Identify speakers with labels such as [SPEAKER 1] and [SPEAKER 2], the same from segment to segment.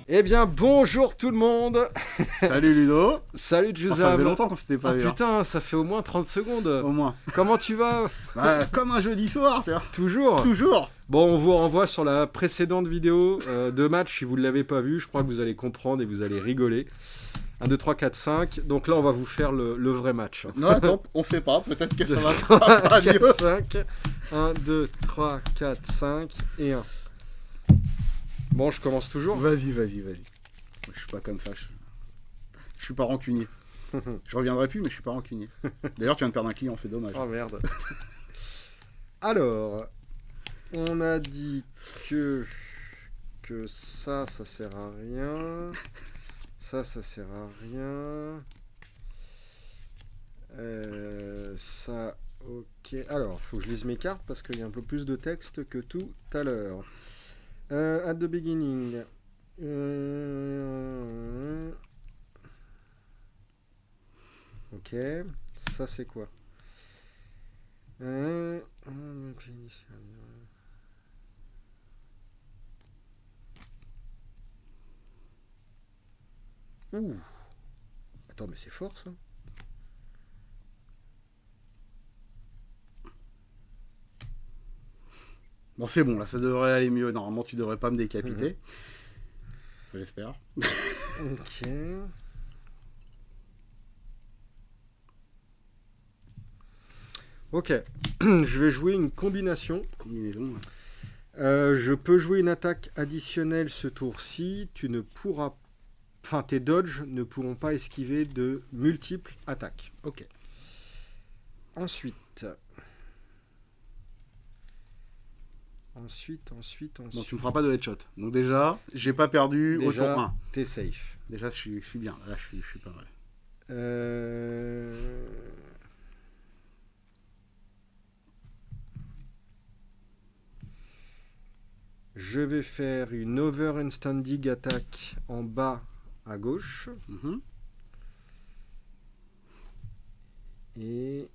[SPEAKER 1] Eh bien, bonjour tout le monde.
[SPEAKER 2] Salut Ludo.
[SPEAKER 1] Salut
[SPEAKER 2] Ça
[SPEAKER 1] Juzam.
[SPEAKER 2] fait longtemps qu'on s'était pas vu.
[SPEAKER 1] Putain, ça fait au moins 30 secondes.
[SPEAKER 2] Au moins.
[SPEAKER 1] Comment tu vas?
[SPEAKER 2] Comme un jeudi soir, tu vois.
[SPEAKER 1] Toujours.
[SPEAKER 2] Toujours.
[SPEAKER 1] Bon, on vous renvoie sur la précédente vidéo de match. Si vous ne l'avez pas vu, je crois que vous allez comprendre et vous allez rigoler. 1, 2, 3, 4, 5. Donc là, on va vous faire le vrai match.
[SPEAKER 2] Non, attends, on sait pas. Peut-être que ça va
[SPEAKER 1] 3,
[SPEAKER 2] pas mieux.
[SPEAKER 1] 4, 5. 1, 2, 3, 4, 5 et 1. Bon, je commence toujours.
[SPEAKER 2] Vas-y. Je suis pas comme ça. Je suis pas rancunier. Je reviendrai plus, mais je suis pas rancunier. D'ailleurs, tu viens de perdre un client, c'est dommage.
[SPEAKER 1] Oh merde. Alors, on a dit que ça sert à rien. Ça sert à rien. Ça, ok. Alors, faut que je lise mes cartes parce qu'il y a un peu plus de texte que tout à l'heure. At the beginning. Ok. Ça, c'est quoi? Ouh. Attends, mais c'est fort ça.
[SPEAKER 2] Bon, c'est bon, là, ça devrait aller mieux. Normalement, tu devrais pas me décapiter. J'espère.
[SPEAKER 1] Ok. Ok. Je vais jouer une combinaison.
[SPEAKER 2] Combinaison.
[SPEAKER 1] Je peux jouer une attaque additionnelle ce tour-ci. Tu ne pourras... Enfin, tes dodges ne pourront pas esquiver de multiples attaques.
[SPEAKER 2] Ok.
[SPEAKER 1] Ensuite...
[SPEAKER 2] Donc, tu me feras pas de headshot. Donc, déjà, j'ai pas perdu au tour 1.
[SPEAKER 1] T'es safe.
[SPEAKER 2] Déjà, je suis bien. Là, je suis pas mal.
[SPEAKER 1] Je vais faire une overhandstanding attaque en bas à gauche. Et...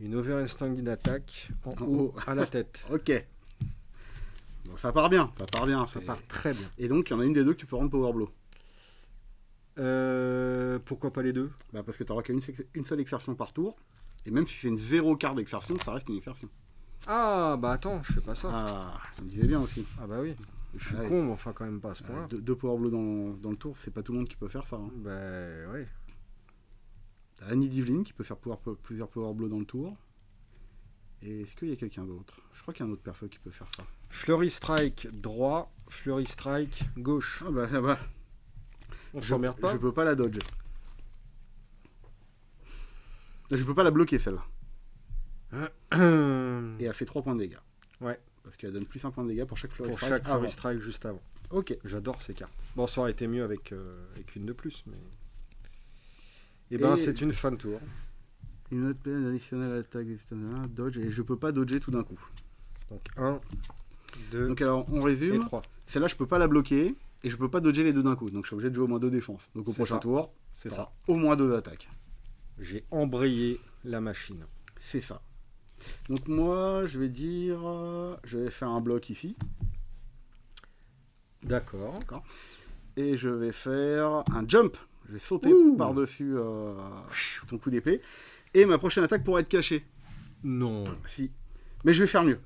[SPEAKER 1] une overhandstanding attaque en haut à la tête.
[SPEAKER 2] Ok. Bon, ça part bien.
[SPEAKER 1] Ça part très bien.
[SPEAKER 2] Et donc, il y en a une des deux que tu peux rendre Power Blow.
[SPEAKER 1] Pourquoi pas les deux?
[SPEAKER 2] Parce que tu n'auras qu'une seule exertion par tour. Et même si c'est une 0 carte d'exertion, ça reste une exertion.
[SPEAKER 1] Ah, bah attends, je fais pas ça.
[SPEAKER 2] Ah, ça me disait bien aussi.
[SPEAKER 1] Ah bah oui. Je suis con, mais enfin quand même pas à ce point-là.
[SPEAKER 2] Deux Power Blow dans le tour, c'est pas tout le monde qui peut faire ça. Hein.
[SPEAKER 1] Bah ouais.
[SPEAKER 2] T'as Annie Divine qui peut faire plusieurs Power Blow dans le tour. Et est-ce qu'il y a quelqu'un d'autre? Je crois qu'il y a un autre perso qui peut faire ça.
[SPEAKER 1] Flurry Strike droit, Flurry Strike gauche.
[SPEAKER 2] Ah bah.
[SPEAKER 1] On s'emmerde pas.
[SPEAKER 2] Je peux pas la dodge. Je peux pas la bloquer celle-là. Et elle fait 3 points de dégâts.
[SPEAKER 1] Ouais.
[SPEAKER 2] Parce qu'elle donne plus 1 point de dégâts pour chaque Flurry Strike.
[SPEAKER 1] Chaque Flurry Strike juste avant.
[SPEAKER 2] Ok.
[SPEAKER 1] J'adore ces cartes. Bon, ça aurait été mieux avec une de plus, mais... Et c'est une fin de tour.
[SPEAKER 2] Une autre plaine additionnelle attaque dodge, et je peux pas dodger tout d'un coup.
[SPEAKER 1] Donc 1, 2,
[SPEAKER 2] donc alors on résume.
[SPEAKER 1] Et 3.
[SPEAKER 2] Celle-là je peux pas la bloquer et je peux pas dodger les deux d'un coup. Donc je suis obligé de jouer au moins 2 défenses. Donc au prochain tour,
[SPEAKER 1] c'est ça.
[SPEAKER 2] Au moins 2 attaques.
[SPEAKER 1] J'ai embrayé la machine.
[SPEAKER 2] C'est ça. Donc moi je vais dire, je vais faire un bloc ici.
[SPEAKER 1] D'accord.
[SPEAKER 2] Et je vais faire un jump. Je vais sauter par-dessus ton coup d'épée. Et ma prochaine attaque pourra être cachée.
[SPEAKER 1] Non.
[SPEAKER 2] Si. Mais je vais faire mieux.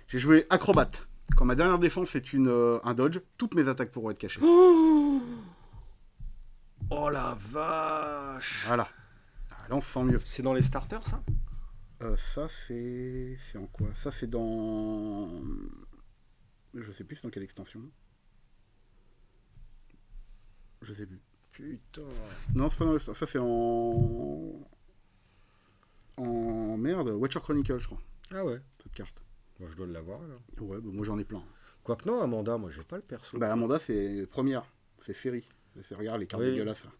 [SPEAKER 2] J'ai joué acrobate. Quand ma dernière défense est un dodge, toutes mes attaques pourront être cachées.
[SPEAKER 1] Oh la vache.
[SPEAKER 2] Voilà. Là on se sent mieux.
[SPEAKER 1] C'est dans les starters ça?
[SPEAKER 2] Ça c'est en quoi? Ça c'est dans... Je sais plus c'est dans quelle extension. Je sais plus.
[SPEAKER 1] Putain.
[SPEAKER 2] Non, c'est pas dans le... Ça c'est en merde, Watcher Chronicle je crois.
[SPEAKER 1] Ah ouais.
[SPEAKER 2] Cette carte.
[SPEAKER 1] Moi je dois l'avoir alors.
[SPEAKER 2] Ouais, moi j'en ai plein.
[SPEAKER 1] Quoique non, Amanda, moi j'ai pas le perso.
[SPEAKER 2] Amanda c'est première, c'est série. Regarde les cartes dégueulasses là.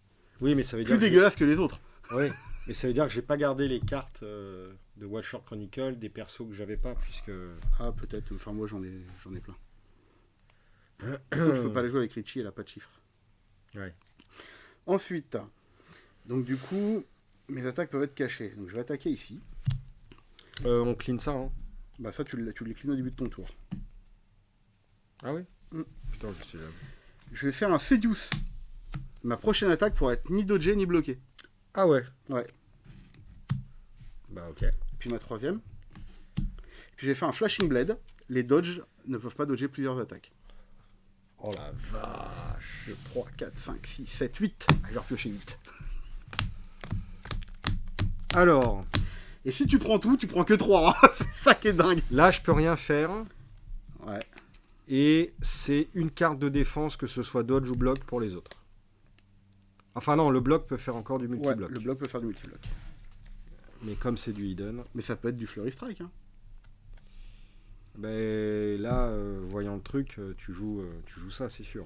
[SPEAKER 1] Oui, mais ça veut dire
[SPEAKER 2] plus dégueulasse que les autres.
[SPEAKER 1] Oui, mais ça veut dire que j'ai pas gardé les cartes de Watcher Chronicle des persos que j'avais pas puisque.
[SPEAKER 2] Ah peut-être. Enfin moi j'en ai plein. Je peux pas les jouer avec Richie, elle a pas de chiffres.
[SPEAKER 1] Ouais.
[SPEAKER 2] Ensuite, donc du coup, mes attaques peuvent être cachées. Donc je vais attaquer ici.
[SPEAKER 1] On clean ça, hein.
[SPEAKER 2] Bah ça, tu les clean au début de ton tour.
[SPEAKER 1] Ah oui.
[SPEAKER 2] Mm.
[SPEAKER 1] Putain, je sais.
[SPEAKER 2] Je vais faire un Seduce. Ma prochaine attaque pourra être ni dodgée ni bloquée.
[SPEAKER 1] Ah ouais.
[SPEAKER 2] Ouais.
[SPEAKER 1] Bah ok.
[SPEAKER 2] Puis ma troisième. Puis je vais faire un Flashing Blade. Les dodges ne peuvent pas dodger plusieurs attaques.
[SPEAKER 1] Oh la vache.
[SPEAKER 2] 3, 4, 5, 6, 7, 8. Je vais repiocher 8.
[SPEAKER 1] Alors,
[SPEAKER 2] Et si tu prends tout, tu prends que 3. C'est ça qui est dingue.
[SPEAKER 1] là, je peux rien faire.
[SPEAKER 2] Ouais.
[SPEAKER 1] Et c'est une carte de défense, que ce soit dodge ou bloc pour les autres. Enfin non, le bloc peut faire encore du
[SPEAKER 2] Ouais,
[SPEAKER 1] multi-bloc.
[SPEAKER 2] le bloc peut faire du multi-bloc.
[SPEAKER 1] Mais comme c'est du hidden,
[SPEAKER 2] Mais ça peut être du Flurry Strike. Hein.
[SPEAKER 1] ben là, voyant le truc, tu joues ça, c'est sûr.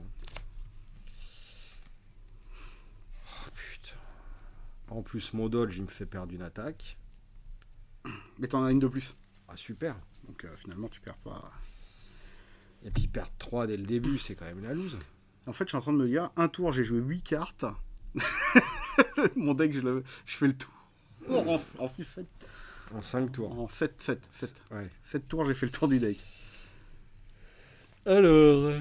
[SPEAKER 1] Oh putain. En plus, mon dodge, il me fait perdre une attaque.
[SPEAKER 2] Mais t'en as une de plus.
[SPEAKER 1] Ah super.
[SPEAKER 2] Donc finalement, tu perds pas.
[SPEAKER 1] Et puis perdre 3 dès le début, c'est quand même la loose.
[SPEAKER 2] En fait, je suis en train de me dire, un tour, j'ai joué 8 cartes. Mon deck, je fais le tour. En 6, 7.
[SPEAKER 1] En 5 tours.
[SPEAKER 2] En 7, 7, 7.
[SPEAKER 1] Ouais.
[SPEAKER 2] 7 tours, j'ai fait le tour du deck.
[SPEAKER 1] Alors.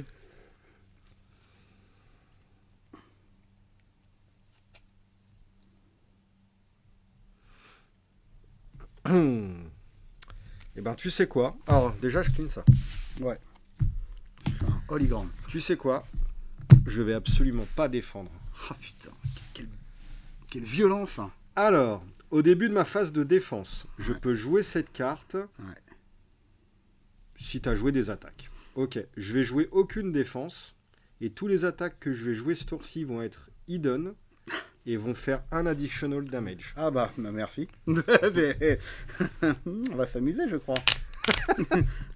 [SPEAKER 1] Eh ben, tu sais quoi? Alors, déjà, je clean ça.
[SPEAKER 2] Ouais. Je fais un hologramme.
[SPEAKER 1] Tu sais quoi? Je vais absolument pas défendre.
[SPEAKER 2] Ah putain, quelle violence. Hein.
[SPEAKER 1] Alors, au début de ma phase de défense, je peux jouer cette carte si tu as joué des attaques. Ok, je vais jouer aucune défense et tous les attaques que je vais jouer ce tour-ci vont être hidden et vont faire un additional damage.
[SPEAKER 2] Ah bah merci. On va s'amuser, je crois.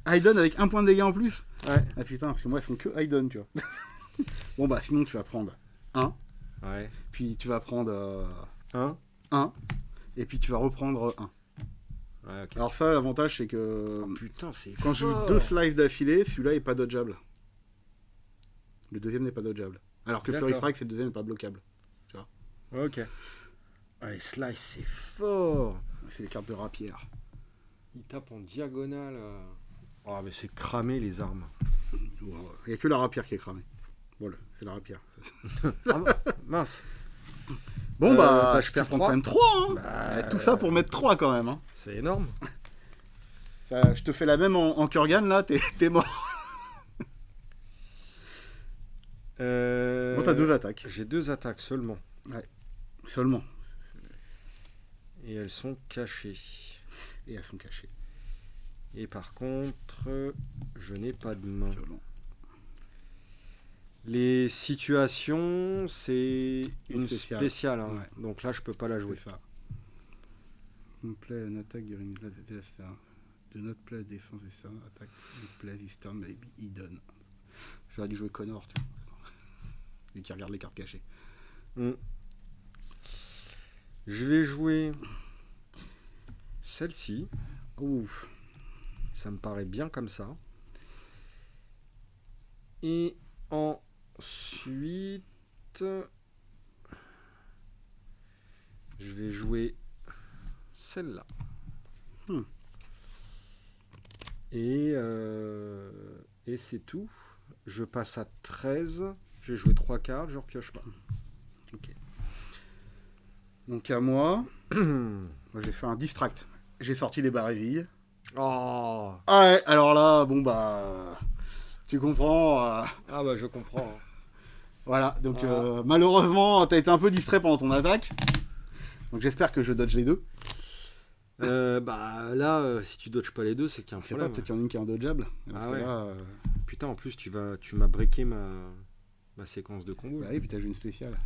[SPEAKER 2] Aiden avec un point de dégâts en plus.
[SPEAKER 1] Ouais.
[SPEAKER 2] Ah putain, parce que moi, elles font que Aiden, tu vois. Bon bah sinon, tu vas prendre 1.
[SPEAKER 1] Ouais.
[SPEAKER 2] Puis tu vas prendre
[SPEAKER 1] 1.
[SPEAKER 2] 1. Et puis tu vas reprendre 1.
[SPEAKER 1] Ouais, ok.
[SPEAKER 2] Alors ça, l'avantage, c'est que
[SPEAKER 1] Oh, putain, c'est
[SPEAKER 2] quand je joue
[SPEAKER 1] fort.
[SPEAKER 2] 2 slives d'affilée, celui-là est pas dodgeable. Le deuxième n'est pas dodgeable. Alors que Flurry
[SPEAKER 1] D'accord.
[SPEAKER 2] Strike, c'est le deuxième n'est pas bloquable.
[SPEAKER 1] Ok. Allez, Slice, c'est fort.
[SPEAKER 2] C'est les cartes de rapière.
[SPEAKER 1] Il tape en diagonale. Oh, mais c'est cramé les armes.
[SPEAKER 2] Il n'y a que la rapière qui est cramée. Voilà, c'est la rapière.
[SPEAKER 1] Ah, mince.
[SPEAKER 2] Bon bah,
[SPEAKER 1] je
[SPEAKER 2] je
[SPEAKER 1] perds
[SPEAKER 2] prends
[SPEAKER 1] trois.
[SPEAKER 2] quand même 3. Hein.
[SPEAKER 1] Bah,
[SPEAKER 2] Tout ça pour mettre 3 quand même. Hein.
[SPEAKER 1] C'est énorme.
[SPEAKER 2] Ça, je te fais la même en Kurgan là, t'es mort. Bon, t'as 2 attaques.
[SPEAKER 1] J'ai 2 attaques seulement.
[SPEAKER 2] Seulement.
[SPEAKER 1] Et elles sont cachées.
[SPEAKER 2] Et elles sont cachées.
[SPEAKER 1] Et par contre, je n'ai pas de main.
[SPEAKER 2] Violent.
[SPEAKER 1] Les situations, c'est une
[SPEAKER 2] spéciale.
[SPEAKER 1] spéciale. Hein.
[SPEAKER 2] Ouais.
[SPEAKER 1] Donc là, je peux pas la jouer.
[SPEAKER 2] C'est ça. On play an attack during the turn. Do not play defense this turn. Attack you play this turn may be hidden. J'aurais dû jouer Connor, tu vois. Lui qui regarde les cartes cachées.
[SPEAKER 1] Je vais jouer celle-ci.
[SPEAKER 2] Ouf.
[SPEAKER 1] Ça me paraît bien comme ça. Et ensuite, je vais jouer celle-là. Et c'est tout. Je passe à 13. J'ai joué 3 cartes, je repioche pas.
[SPEAKER 2] Ok. Donc à moi, moi j'ai fait un distract. J'ai sorti les barrévilles.
[SPEAKER 1] Oh.
[SPEAKER 2] Ah ouais, alors là, bon bah, tu comprends.
[SPEAKER 1] Ah bah je comprends.
[SPEAKER 2] Voilà, donc
[SPEAKER 1] Ah.
[SPEAKER 2] malheureusement, t'as été un peu distrait pendant ton attaque. Donc j'espère que je dodge les deux.
[SPEAKER 1] Bah là, si tu dodges pas les deux, c'est qu'il y a un
[SPEAKER 2] Je sais pas,
[SPEAKER 1] problème.
[SPEAKER 2] peut-être qu'il y en a une qui est indodgeable. Parce
[SPEAKER 1] Ah
[SPEAKER 2] que
[SPEAKER 1] ouais.
[SPEAKER 2] là,
[SPEAKER 1] Putain, en plus tu m'as breaké ma séquence de combo.
[SPEAKER 2] bah oui, puis t'as joué une spéciale.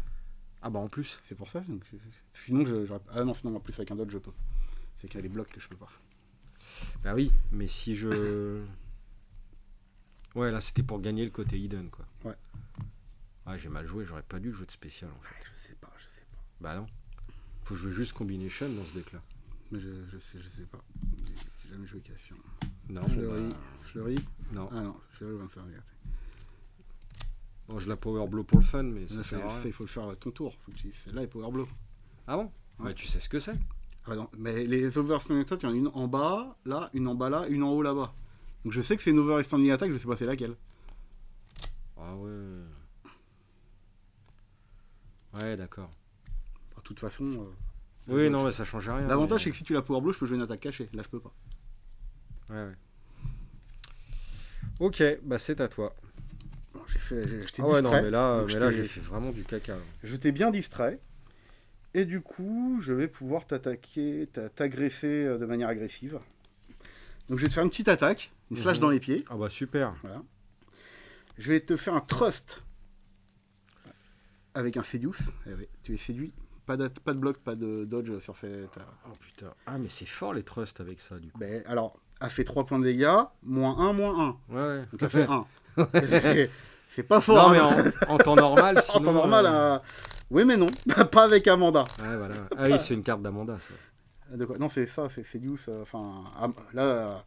[SPEAKER 1] Ah bah en plus.
[SPEAKER 2] C'est pour ça. Donc sinon, ah non, sinon en plus avec un dodge je peux. C'est qu'il y a les blocs que je peux pas.
[SPEAKER 1] Bah oui, mais si je... Ouais, là c'était pour gagner le côté hidden quoi.
[SPEAKER 2] Ouais.
[SPEAKER 1] Ouais, j'ai mal joué, j'aurais pas dû jouer de spécial en fait.
[SPEAKER 2] Je sais pas.
[SPEAKER 1] Bah non. Faut jouer juste combination dans ce deck là.
[SPEAKER 2] Mais je sais pas. J'ai jamais joué Cassian.
[SPEAKER 1] Non,
[SPEAKER 2] Fleury.
[SPEAKER 1] bon, bah,
[SPEAKER 2] Fleury.
[SPEAKER 1] non.
[SPEAKER 2] Ah non, Fleury ou Vincent, regarde.
[SPEAKER 1] Bon, je la power blow pour le fun, mais ça
[SPEAKER 2] Ça,
[SPEAKER 1] sert à rien.
[SPEAKER 2] il faut le faire à ton tour. Faut que tu... Celle-là est power blow.
[SPEAKER 1] Ah bon?
[SPEAKER 2] Ouais.
[SPEAKER 1] Bah tu sais ce que c'est.
[SPEAKER 2] Ah non, mais les overstanding attack, il y en a une en bas, là, une en bas là, une en haut là-bas. Donc je sais que c'est une overstanding attack, je sais pas c'est laquelle.
[SPEAKER 1] Ah ouais. Ouais, d'accord.
[SPEAKER 2] De toute façon.
[SPEAKER 1] Oui, non, mais ça change rien.
[SPEAKER 2] L'avantage,
[SPEAKER 1] mais...
[SPEAKER 2] c'est que si tu la power blow, je peux jouer une attaque cachée. Là, je peux pas.
[SPEAKER 1] Ouais. Ok, bah c'est à toi.
[SPEAKER 2] Bon, j'étais
[SPEAKER 1] Ah ouais, non,
[SPEAKER 2] distrait.
[SPEAKER 1] mais là,
[SPEAKER 2] Donc
[SPEAKER 1] j'ai fait vraiment du caca.
[SPEAKER 2] Je t'ai bien distrait. Et du coup, je vais pouvoir t'agresser de manière agressive. Donc je vais te faire une petite attaque, une slash dans les pieds.
[SPEAKER 1] Ah bah super.
[SPEAKER 2] Voilà. Je vais te faire un thrust avec un seduce. Eh oui, tu es séduit. Pas de bloc, pas de dodge sur cette.
[SPEAKER 1] Oh putain. Ah mais c'est fort les trusts avec ça du coup.
[SPEAKER 2] Ben, alors, a fait 3 points de dégâts, moins 1, moins 1.
[SPEAKER 1] Ouais.
[SPEAKER 2] Donc elle fait 1. C'est pas fort.
[SPEAKER 1] Non,
[SPEAKER 2] hein.
[SPEAKER 1] mais en temps normal, sinon...
[SPEAKER 2] En temps normal, oui mais non, pas avec Amanda.
[SPEAKER 1] Ouais, voilà. Ah oui, c'est une carte d'Amanda, ça.
[SPEAKER 2] De quoi? Non, c'est ça, c'est Seduce. Enfin, là,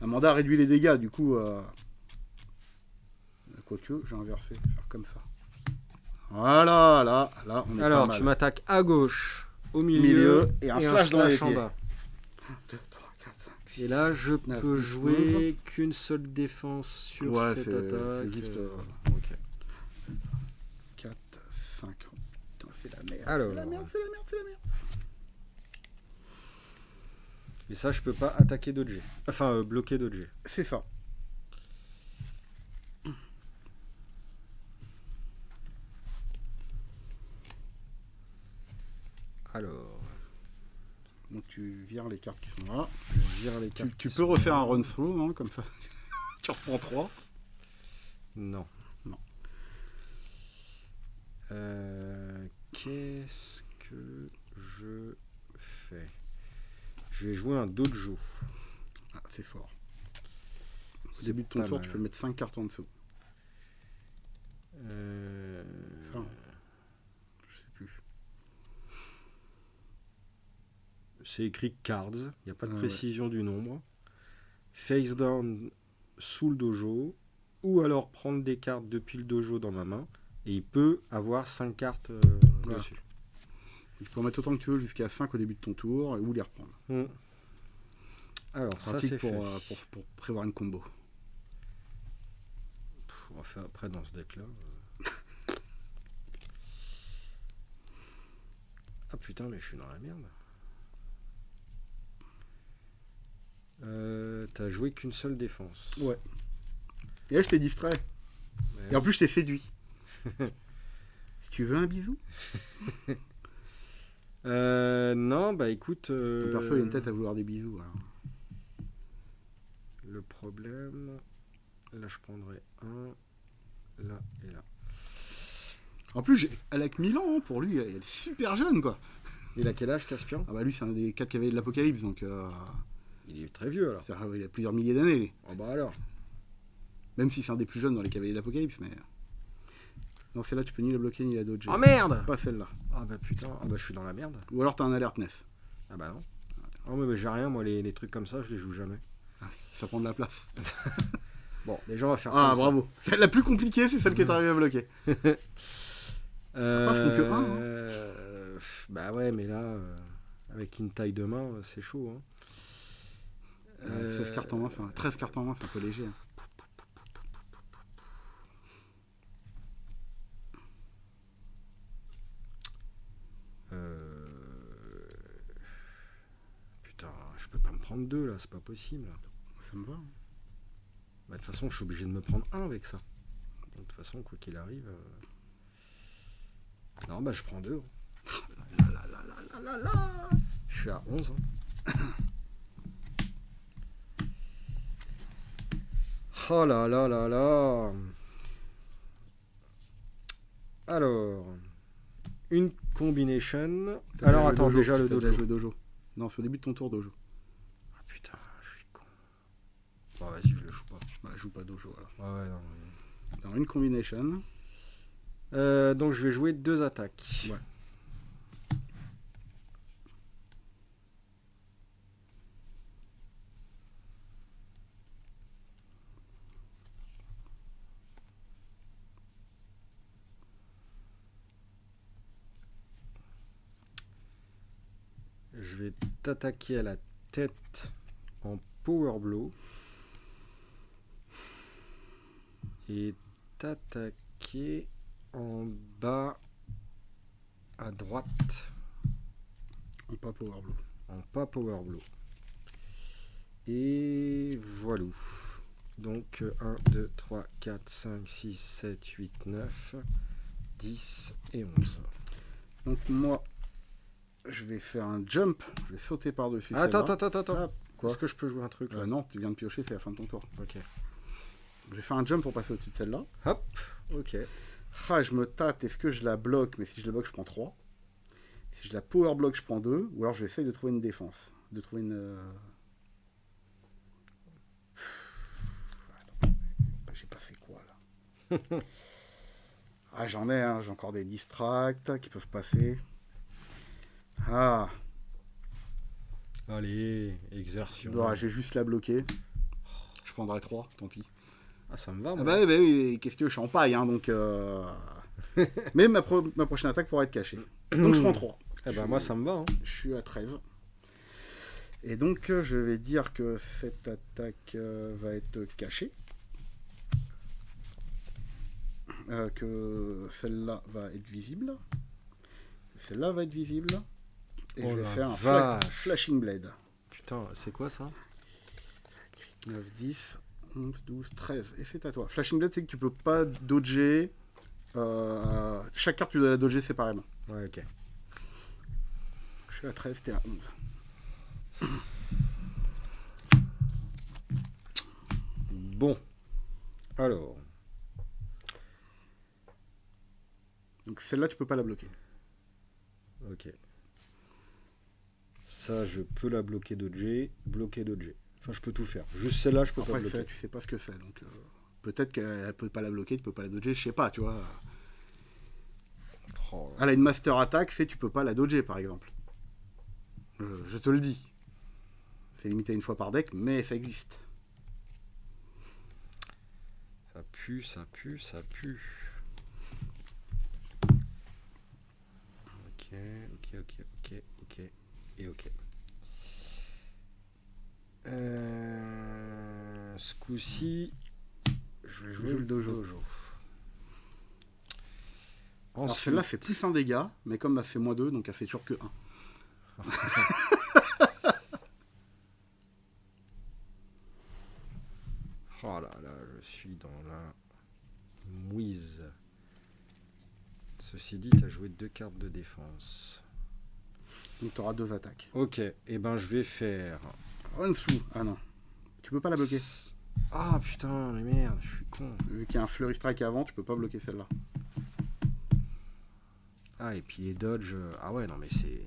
[SPEAKER 2] Amanda réduit les dégâts, du coup. Quoique, j'ai inversé, faire comme ça. Voilà, là, on est
[SPEAKER 1] Alors,
[SPEAKER 2] pas mal.
[SPEAKER 1] tu m'attaques à gauche, au milieu,
[SPEAKER 2] Milieu, et un flash dans les
[SPEAKER 1] en
[SPEAKER 2] pieds.
[SPEAKER 1] bas.
[SPEAKER 2] 2, 3, 4, 5, 6,
[SPEAKER 1] Et là, je
[SPEAKER 2] 9,
[SPEAKER 1] peux
[SPEAKER 2] 10,
[SPEAKER 1] jouer qu'une seule défense sur
[SPEAKER 2] Ouais,
[SPEAKER 1] cette
[SPEAKER 2] c'est
[SPEAKER 1] attaque.
[SPEAKER 2] juste,
[SPEAKER 1] Ok.
[SPEAKER 2] 4, 5. Oh, putain, c'est la merde.
[SPEAKER 1] Alors.
[SPEAKER 2] C'est la merde.
[SPEAKER 1] Et ça, je peux pas attaquer dodger. Enfin, bloquer dodger.
[SPEAKER 2] C'est ça.
[SPEAKER 1] Alors,
[SPEAKER 2] Donc tu vires les cartes qui sont là.
[SPEAKER 1] je vire les cartes.
[SPEAKER 2] Tu
[SPEAKER 1] qui
[SPEAKER 2] peux
[SPEAKER 1] sont
[SPEAKER 2] refaire
[SPEAKER 1] là.
[SPEAKER 2] un run through, hein, comme ça. Tu reprends 3.
[SPEAKER 1] Non.
[SPEAKER 2] Non.
[SPEAKER 1] Qu'est-ce que je fais? Je vais jouer un dojo.
[SPEAKER 2] Ah, c'est fort. Au
[SPEAKER 1] C'est
[SPEAKER 2] début de ton
[SPEAKER 1] pas
[SPEAKER 2] tour,
[SPEAKER 1] mal.
[SPEAKER 2] tu peux mettre 5 cartes en dessous. Ça, je sais plus.
[SPEAKER 1] C'est écrit cards, il n'y a pas de
[SPEAKER 2] Ah,
[SPEAKER 1] précision du nombre. Face down sous le dojo, ou alors prendre des cartes depuis le dojo dans ma main, et il peut avoir 5 cartes
[SPEAKER 2] Voilà.
[SPEAKER 1] dessus.
[SPEAKER 2] Tu peux en mettre autant que tu veux jusqu'à 5 au début de ton tour, ou les reprendre.
[SPEAKER 1] Alors, ça
[SPEAKER 2] Pratique
[SPEAKER 1] c'est fait.
[SPEAKER 2] pour prévoir une combo.
[SPEAKER 1] On va faire après dans ce deck-là. Ah putain, mais je suis dans la merde. T'as joué qu'une seule défense.
[SPEAKER 2] Ouais. Et là, je t'ai distrait.
[SPEAKER 1] Ouais.
[SPEAKER 2] Et en plus, je t'ai séduit. Si tu veux un bisou,
[SPEAKER 1] Non, bah écoute.
[SPEAKER 2] ton perso, il a une tête à vouloir des bisous. Alors.
[SPEAKER 1] Le problème. Là, je prendrai un. Là et là.
[SPEAKER 2] En plus, elle a que 1000 ans, hein, pour lui, elle est super jeune, quoi.
[SPEAKER 1] Il a quel âge, Caspian?
[SPEAKER 2] Ah bah lui, c'est un des 4 cavaliers de l'Apocalypse, donc
[SPEAKER 1] Il est très vieux alors.
[SPEAKER 2] il a plusieurs milliers d'années, lui.
[SPEAKER 1] Oh bah alors.
[SPEAKER 2] Même si c'est un des plus jeunes dans les cavaliers de l'Apocalypse, mais... Non, celle-là, tu peux ni la bloquer, ni la dodger.
[SPEAKER 1] Oh merde!
[SPEAKER 2] Pas celle-là.
[SPEAKER 1] Ah bah putain, ah bah je suis dans la merde.
[SPEAKER 2] Ou alors t'as un alertness.
[SPEAKER 1] Ah bah non. Oh mais j'ai rien, moi les trucs comme ça, je les joue jamais.
[SPEAKER 2] Ça prend de la place.
[SPEAKER 1] Bon, déjà on va faire
[SPEAKER 2] Ah,
[SPEAKER 1] comme ça.
[SPEAKER 2] bravo. Celle la plus compliquée, c'est celle qui est arrivée à bloquer.
[SPEAKER 1] Faut
[SPEAKER 2] que un,
[SPEAKER 1] Bah ouais, mais là, avec une taille de main, c'est chaud. Hein.
[SPEAKER 2] 16 cartes en main, 13 cartes en main, c'est un peu léger. Hein.
[SPEAKER 1] Putain, je peux pas me prendre deux là, c'est pas possible.
[SPEAKER 2] Ça me va. Hein.
[SPEAKER 1] Bah, de toute façon, je suis obligé de me prendre un avec ça. De toute façon, quoi qu'il arrive. Non, bah je prends deux. Je suis à 11. Hein. Oh là là là là. Alors, une combination. Alors attends, déjà le dojo.
[SPEAKER 2] Le dojo. Non, c'est au début de ton tour dojo.
[SPEAKER 1] Ah putain, je suis con. Bon, vas-y, je le joue pas.
[SPEAKER 2] Bah, joue pas dojo alors.
[SPEAKER 1] Ouais, non.
[SPEAKER 2] Dans une combination.
[SPEAKER 1] Donc je vais jouer deux attaques.
[SPEAKER 2] Ouais.
[SPEAKER 1] je vais t'attaquer à la tête en power blow. Et t'attaquer en bas à droite.
[SPEAKER 2] En pas power blow.
[SPEAKER 1] En pas power blow. Et voilà. Donc 1, 2, 3, 4, 5, 6, 7, 8, 9, 10 et 11.
[SPEAKER 2] Donc moi, je vais faire un jump. Je vais sauter par-dessus.
[SPEAKER 1] Attends.
[SPEAKER 2] Ah, quoi?
[SPEAKER 1] Est-ce que je peux jouer un truc là?
[SPEAKER 2] Non, tu viens de piocher, c'est la fin de ton tour.
[SPEAKER 1] Ok.
[SPEAKER 2] Je vais faire un jump pour passer au-dessus de celle-là.
[SPEAKER 1] Hop, ok.
[SPEAKER 2] Ah, je me tâte, est-ce que je la bloque? Mais si je la bloque, je prends 3. Si je la power block, je prends 2. Ou alors je vais essayer de trouver une défense. De trouver une... Attends, j'ai passé quoi là? Ah, j'en ai, hein. J'ai encore des distracts qui peuvent passer. Ah,
[SPEAKER 1] Allez, exertion.
[SPEAKER 2] bon, je vais juste la bloquer. Je prendrai 3, tant pis.
[SPEAKER 1] Ah, ça me va,
[SPEAKER 2] Ah
[SPEAKER 1] moi.
[SPEAKER 2] bah oui, qu'est-ce que tu veux, je suis en paille, hein, donc... Mais ma prochaine attaque pourra être cachée. Donc je prends 3.
[SPEAKER 1] Eh ben, moi, ça me va. Hein.
[SPEAKER 2] Je suis à 13. Et donc je vais dire que cette attaque va être cachée. Que celle-là va être visible. Celle-là va être visible. Et
[SPEAKER 1] Oh
[SPEAKER 2] je vais
[SPEAKER 1] la
[SPEAKER 2] faire un
[SPEAKER 1] vache.
[SPEAKER 2] flashing blade.
[SPEAKER 1] Putain, c'est quoi ça?
[SPEAKER 2] 9, 10, 11, 12, 13. Et c'est à toi. Flashing blade, c'est que tu peux pas dodger. Chaque carte, tu dois la dodger séparément.
[SPEAKER 1] Ouais, ok.
[SPEAKER 2] Je suis à 13, t'es à 11.
[SPEAKER 1] Bon. Alors.
[SPEAKER 2] Donc celle-là, tu peux pas la bloquer.
[SPEAKER 1] Ok. Ça, je peux la bloquer dodger. Bloquer dodger. Enfin, je peux tout faire. Juste celle-là, je peux pas
[SPEAKER 2] Après,
[SPEAKER 1] bloquer.
[SPEAKER 2] tu sais pas ce que c'est. Donc peut-être qu'elle peut pas la bloquer, tu peux pas la dodger, je sais pas, tu vois.
[SPEAKER 1] Oh,
[SPEAKER 2] Elle a une master attack, c'est tu peux pas la dodger, par exemple. Je te le dis. C'est limité une fois par deck, mais ça existe.
[SPEAKER 1] ça pue, ça pue, ça pue. Ok. Et ok. Ce coup-ci, je vais jouer
[SPEAKER 2] Joue le
[SPEAKER 1] le
[SPEAKER 2] dojo.
[SPEAKER 1] dojo.
[SPEAKER 2] Alors
[SPEAKER 1] Ensuite,
[SPEAKER 2] celle-là fait plus 1 dégât, mais comme elle fait moins 2, donc elle fait toujours que 1.
[SPEAKER 1] oh là là, je suis dans la mouise. Ceci dit, tu as joué 2 cartes de défense.
[SPEAKER 2] Donc tu auras 2 attaques.
[SPEAKER 1] Ok, et ben je vais faire.
[SPEAKER 2] En dessous. Ah non. Tu peux pas la bloquer.
[SPEAKER 1] Ah putain, mais merde, je suis con.
[SPEAKER 2] Vu qu'il y a un flurry strike avant, tu peux pas bloquer celle-là.
[SPEAKER 1] Ah, et puis les dodges. Ah ouais, non, mais c'est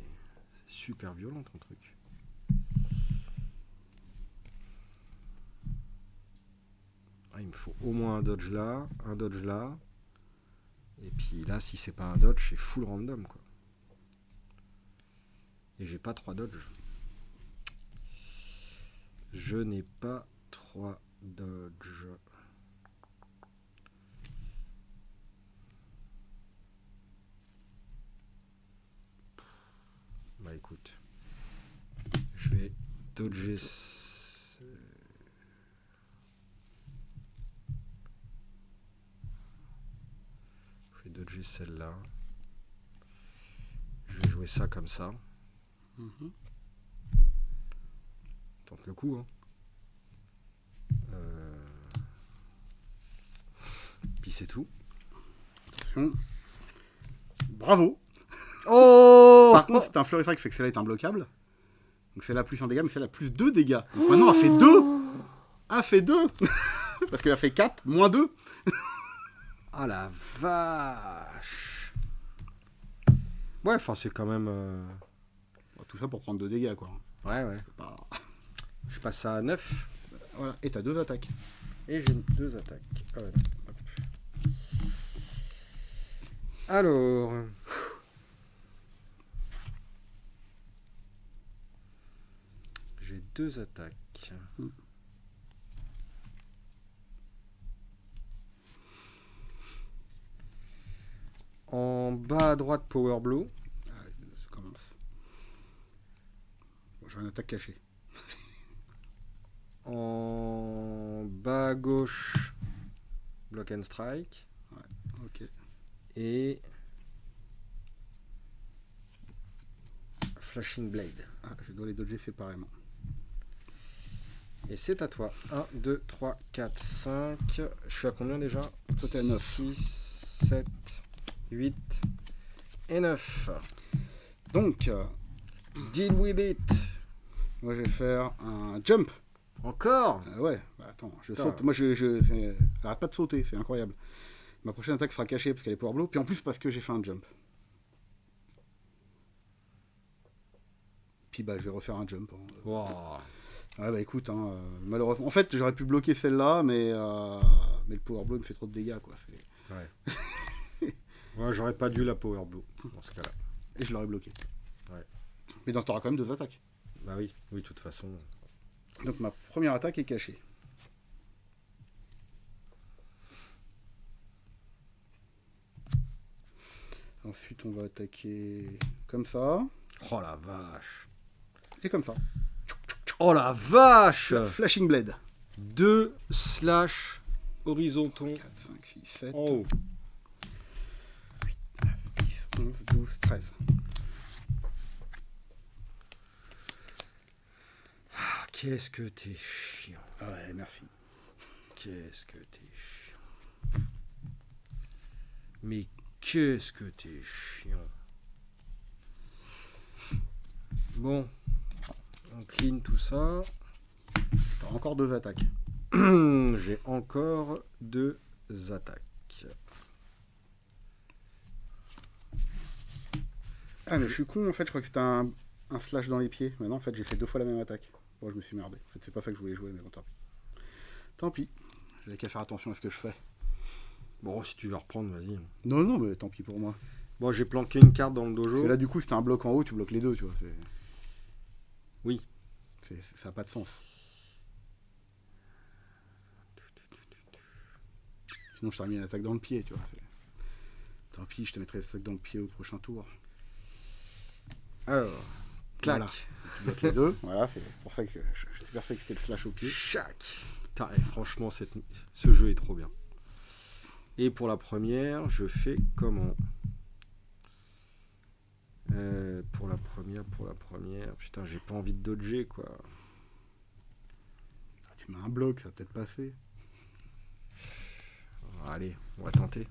[SPEAKER 1] super violent ton truc. Ah, il me faut au moins un dodge là, un dodge là. Et puis là, si c'est pas un dodge, c'est full random quoi. Et j'ai pas 3 dodges. Je n'ai pas 3 dodges. Bah écoute, je vais dodger. Je vais dodger celle-là. Je vais jouer ça comme ça. Tente le coup, hein. Puis c'est tout.
[SPEAKER 2] Attention. Bravo.
[SPEAKER 1] Oh
[SPEAKER 2] Par contre, c'est un flurry strike qui fait que celle-là est imbloquable. Donc celle-là plus 1 dégât, mais celle-là plus 2 dégâts. Donc maintenant, elle fait 2. Elle fait 2. Parce qu'elle a fait 4, moins 2.
[SPEAKER 1] Ah la vache. Ouais, enfin c'est quand même...
[SPEAKER 2] Bon, tout ça pour prendre 2 dégâts, quoi.
[SPEAKER 1] Ouais.
[SPEAKER 2] C'est pas...
[SPEAKER 1] Je passe ça à 9.
[SPEAKER 2] Voilà, et t'as 2 attaques.
[SPEAKER 1] Et j'ai 2 attaques. Ah ouais, hop. Alors... J'ai 2 attaques. En bas à droite, Power Blow.
[SPEAKER 2] Ah, ça commence. j'aurai une attaque cachée.
[SPEAKER 1] En bas à gauche, block and strike.
[SPEAKER 2] Ok.
[SPEAKER 1] Et flashing blade.
[SPEAKER 2] Ah, je dois les dodger séparément.
[SPEAKER 1] Et c'est à toi. 1, 2, 3, 4, 5. Je suis à combien déjà?
[SPEAKER 2] Toi, t'es à 9.
[SPEAKER 1] 6, 7, 8 et 9.
[SPEAKER 2] Donc,
[SPEAKER 1] Deal with it.
[SPEAKER 2] moi, je vais faire un jump.
[SPEAKER 1] Encore?
[SPEAKER 2] Ouais, bah, attends, je
[SPEAKER 1] Putain.
[SPEAKER 2] saute. Moi, j'arrête pas de sauter, c'est incroyable. Ma prochaine attaque sera cachée parce qu'elle est power blow. Puis en plus, parce que j'ai fait un jump. Puis bah, je vais refaire un jump. Hein.
[SPEAKER 1] Wow.
[SPEAKER 2] Ouais, bah écoute, hein, malheureusement. En fait, j'aurais pu bloquer celle-là, mais le power blow me fait trop de dégâts, quoi.
[SPEAKER 1] Ouais. Ouais, j'aurais pas dû la power blow dans ce cas-là.
[SPEAKER 2] Et je l'aurais bloqué.
[SPEAKER 1] Ouais.
[SPEAKER 2] Mais donc, t'auras quand même 2 attaques.
[SPEAKER 1] Bah oui, de toute façon.
[SPEAKER 2] Donc, ma première attaque est cachée. Ensuite, on va attaquer comme ça.
[SPEAKER 1] Oh la vache.
[SPEAKER 2] Et comme ça.
[SPEAKER 1] Oh la vache.
[SPEAKER 2] Flashing Blade.
[SPEAKER 1] 2 slash horizontaux
[SPEAKER 2] 4, 5, 6, 7,
[SPEAKER 1] en haut.
[SPEAKER 2] 10, 11, 12, 13.
[SPEAKER 1] Ah, qu'est-ce que t'es chiant.
[SPEAKER 2] Ouais, merci.
[SPEAKER 1] Qu'est-ce que t'es chiant. Mais qu'est-ce que t'es chiant. Bon. On clean tout ça.
[SPEAKER 2] T'as encore 2 attaques.
[SPEAKER 1] J'ai encore 2 attaques.
[SPEAKER 2] Ah, mais je suis con, en fait, je crois que c'était un slash dans les pieds. Mais non, en fait, j'ai fait 2 fois la même attaque. Bon, je me suis merdé. En fait, c'est pas ça que je voulais jouer, mais bon, tant pis. Tant pis. J'avais qu'à faire attention à ce que je fais.
[SPEAKER 1] Bon, si tu veux reprendre, vas-y.
[SPEAKER 2] Non, non, mais tant pis pour moi.
[SPEAKER 1] Bon, j'ai planqué une carte dans le
[SPEAKER 2] Parce
[SPEAKER 1] dojo.
[SPEAKER 2] que là, du coup, c'était un bloc en haut, tu bloques les deux, tu vois.
[SPEAKER 1] Oui.
[SPEAKER 2] Ça n'a pas de sens. Sinon, je t'aurais mis une attaque dans le pied, tu vois. Tant pis, je te mettrai une attaque dans le pied au prochain tour.
[SPEAKER 1] Alors, clac.
[SPEAKER 2] Voilà. Tu bloques les deux. Voilà, c'est pour ça que je suis persuadé que c'était le slash au pied.
[SPEAKER 1] Chac. Putain, et franchement, ce jeu est trop bien. Et pour la première, je fais comment? Pour la première, putain, j'ai pas envie de dodger, quoi.
[SPEAKER 2] Ah, tu mets un bloc, ça va peut-être passer.
[SPEAKER 1] Allez, on va tenter.